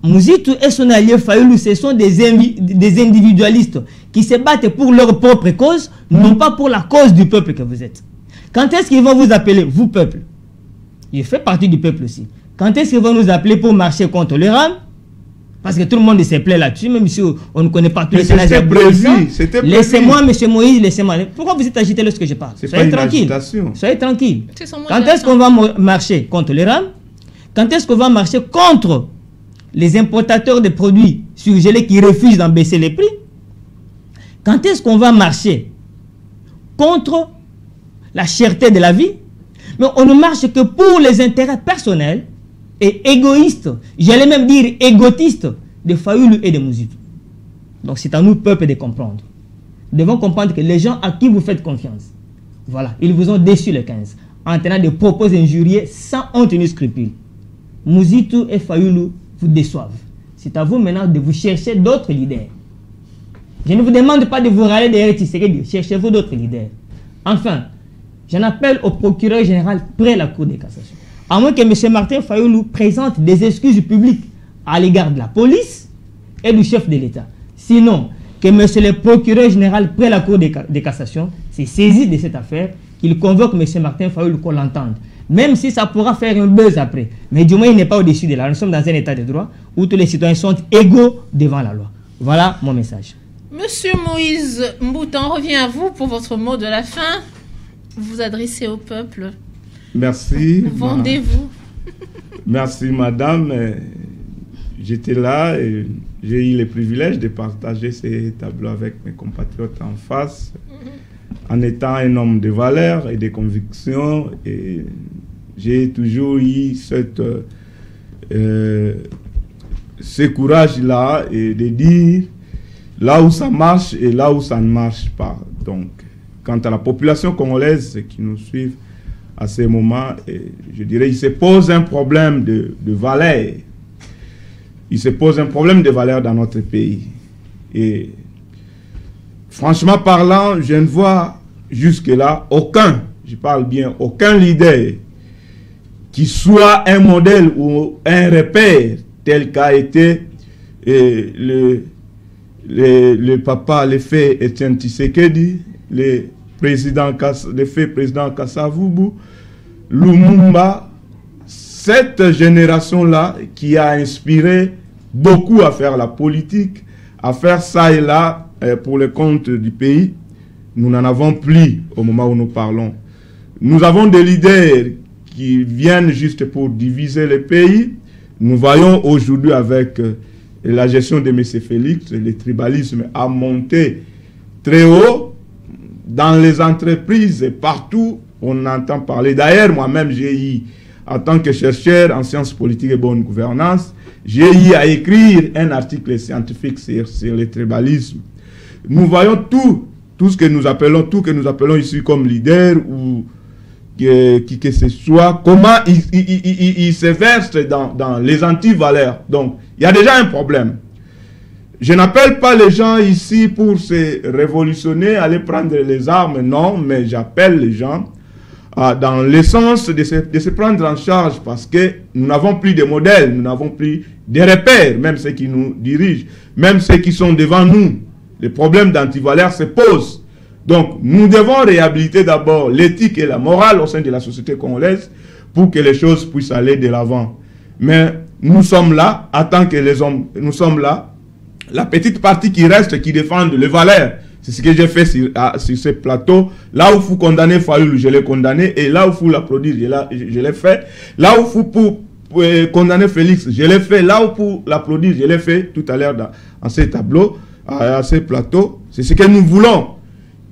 Muzitu et son allié Fayoulou, ce sont des individualistes qui se battent pour leur propre cause, non pas pour la cause du peuple que vous êtes. Quand est-ce qu'ils vont vous appeler, vous peuple? Je fais partie du peuple aussi. Quand est-ce qu'ils vont nous appeler pour marcher contre le RAM? Parce que tout le monde se plaît là-dessus, même si on ne connaît pas tous les scénarios. C'était prévu. Laissez-moi, monsieur Moïse, laissez-moi. Pourquoi vous êtes agité lorsque je parle? Soyez tranquille. Soyez tranquille. Quand est-ce qu'on va marcher contre les RAM? Quand est-ce qu'on va marcher contre les importateurs de produits surgelés qui refusent d'en baisser les prix? Quand est-ce qu'on va marcher contre la cherté de la vie? Mais on ne marche que pour les intérêts personnels et égoïstes, j'allais même dire égotistes, de Fayoulou et de Muzitu. Donc c'est à nous, peuple, de comprendre. Nous devons comprendre que les gens à qui vous faites confiance, voilà, ils vous ont déçu le 15, en tenant des propos injurieux sans honte ni scrupule. Muzitu et Fayoulou vous déçoivent. C'est à vous maintenant de vous chercher d'autres leaders. Je ne vous demande pas de vous râler derrière Tshisekedi, cherchez-vous d'autres leaders. Enfin, j'en appelle au procureur général près la Cour de cassation. À moins que M. Martin Fayoulou présente des excuses publiques à l'égard de la police et du chef de l'État. Sinon, que M. le procureur général près la Cour de cassation s'est saisi de cette affaire, qu'il convoque M. Martin Fayoulou qu'on l'entende. même si ça pourra faire un buzz après. Mais du moins, il n'est pas au-dessus de la loi. Nous sommes dans un état de droit où tous les citoyens sont égaux devant la loi. Voilà mon message. Monsieur Moïse Mbouta, on revient à vous pour votre mot de la fin. Vous vous adressez au peuple. Merci. Vendez-vous. Merci, madame. J'étais là et j'ai eu le privilège de partager ces tableaux avec mes compatriotes en face, en étant un homme de valeurs et de convictions. Et j'ai toujours eu ce courage-là et de dire là où ça marche et là où ça ne marche pas. Donc, quant à la population congolaise qui nous suit à ces moments, je dirais il se pose un problème de valeur. Il se pose un problème de valeur dans notre pays. Et franchement parlant, je ne vois jusque-là aucun, je parle bien, aucun leader qui soit un modèle ou un repère tel qu'a été le papa, le fait Etienne Tshisekedi, le fait président Kasavubu, Lumumba, cette génération-là qui a inspiré beaucoup à faire la politique, à faire ça et là pour le compte du pays, nous n'en avons plus au moment où nous parlons. Nous avons des leaders qui viennent juste pour diviser le pays. Nous voyons aujourd'hui avec la gestion de M. Félix, le tribalisme a monté très haut dans les entreprises et partout on entend parler. D'ailleurs, moi-même j'ai eu, en tant que chercheur en sciences politiques et bonne gouvernance, j'ai eu à écrire un article scientifique sur le tribalisme. Nous voyons tout ce que nous appelons ici comme leader ou qui que ce soit, comment ils se versent dans les anti-valeurs. Donc, il y a déjà un problème. Je n'appelle pas les gens ici pour se révolutionner, aller prendre les armes, non, mais j'appelle les gens dans l'essence de se prendre en charge parce que nous n'avons plus de modèles, nous n'avons plus de repères, même ceux qui nous dirigent, même ceux qui sont devant nous. Les problèmes d'antivaleurs se posent. Donc, nous devons réhabiliter d'abord l'éthique et la morale au sein de la société congolaise pour que les choses puissent aller de l'avant. Mais nous sommes là, en tant que les hommes, nous sommes là, la petite partie qui reste, qui défendent les valeurs. C'est ce que j'ai fait sur ce plateau. Là où il faut condamner Fayoulou, je l'ai condamné. Et là où il faut l'applaudir, je l'ai fait. Là où il faut pour condamner Félix, je l'ai fait. Là où pour l'applaudir, je l'ai fait tout à l'heure dans ces tableaux, à ces plateaux. C'est ce que nous voulons.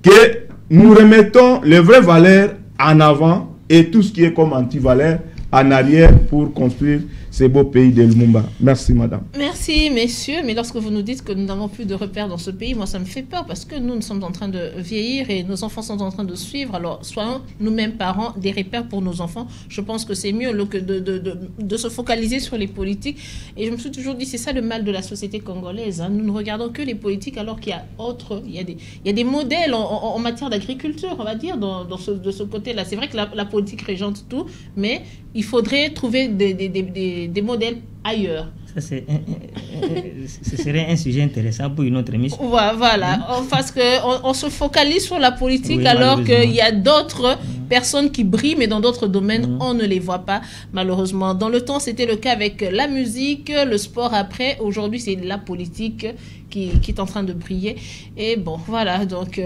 Que nous remettons les vraies valeurs en avant et tout ce qui est comme anti-valeurs en arrière pour construire ces beaux pays de Lumumba. Merci, madame. Merci, messieurs. Mais lorsque vous nous dites que nous n'avons plus de repères dans ce pays, moi, ça me fait peur parce que nous sommes en train de vieillir et nos enfants sont en train de suivre. Alors, soyons nous-mêmes parents des repères pour nos enfants. Je pense que c'est mieux que de se focaliser sur les politiques. Et je me suis toujours dit, c'est ça le mal de la société congolaise. Hein. Nous ne regardons que les politiques alors qu'il y a il y a des modèles en matière d'agriculture, on va dire, de ce côté-là. C'est vrai que la politique régente tout, mais il faudrait trouver des modèles ailleurs. Ça, ce serait un sujet intéressant pour une autre émission. Voilà, parce qu'on se focalise sur la politique, oui, alors qu'il y a d'autres personnes qui brillent, mais dans d'autres domaines, on ne les voit pas, malheureusement. Dans le temps, c'était le cas avec la musique, le sport après. Aujourd'hui, c'est la politique qui est en train de briller. Et bon, voilà, donc...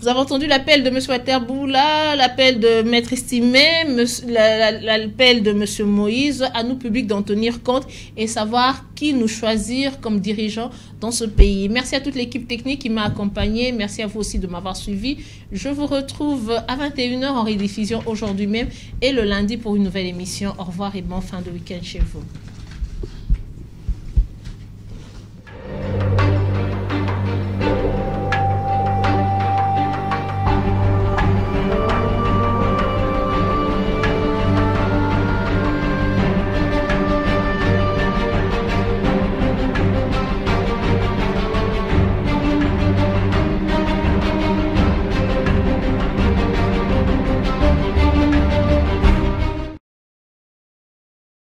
Vous avez entendu l'appel de M. Waterboula, l'appel de Maître Estimé, l'appel de M. Moïse, à nous publics d'en tenir compte et savoir qui nous choisir comme dirigeants dans ce pays. Merci à toute l'équipe technique qui m'a accompagné. Merci à vous aussi de m'avoir suivi. Je vous retrouve à 21h en rediffusion aujourd'hui même et le lundi pour une nouvelle émission. Au revoir et bon fin de week-end chez vous.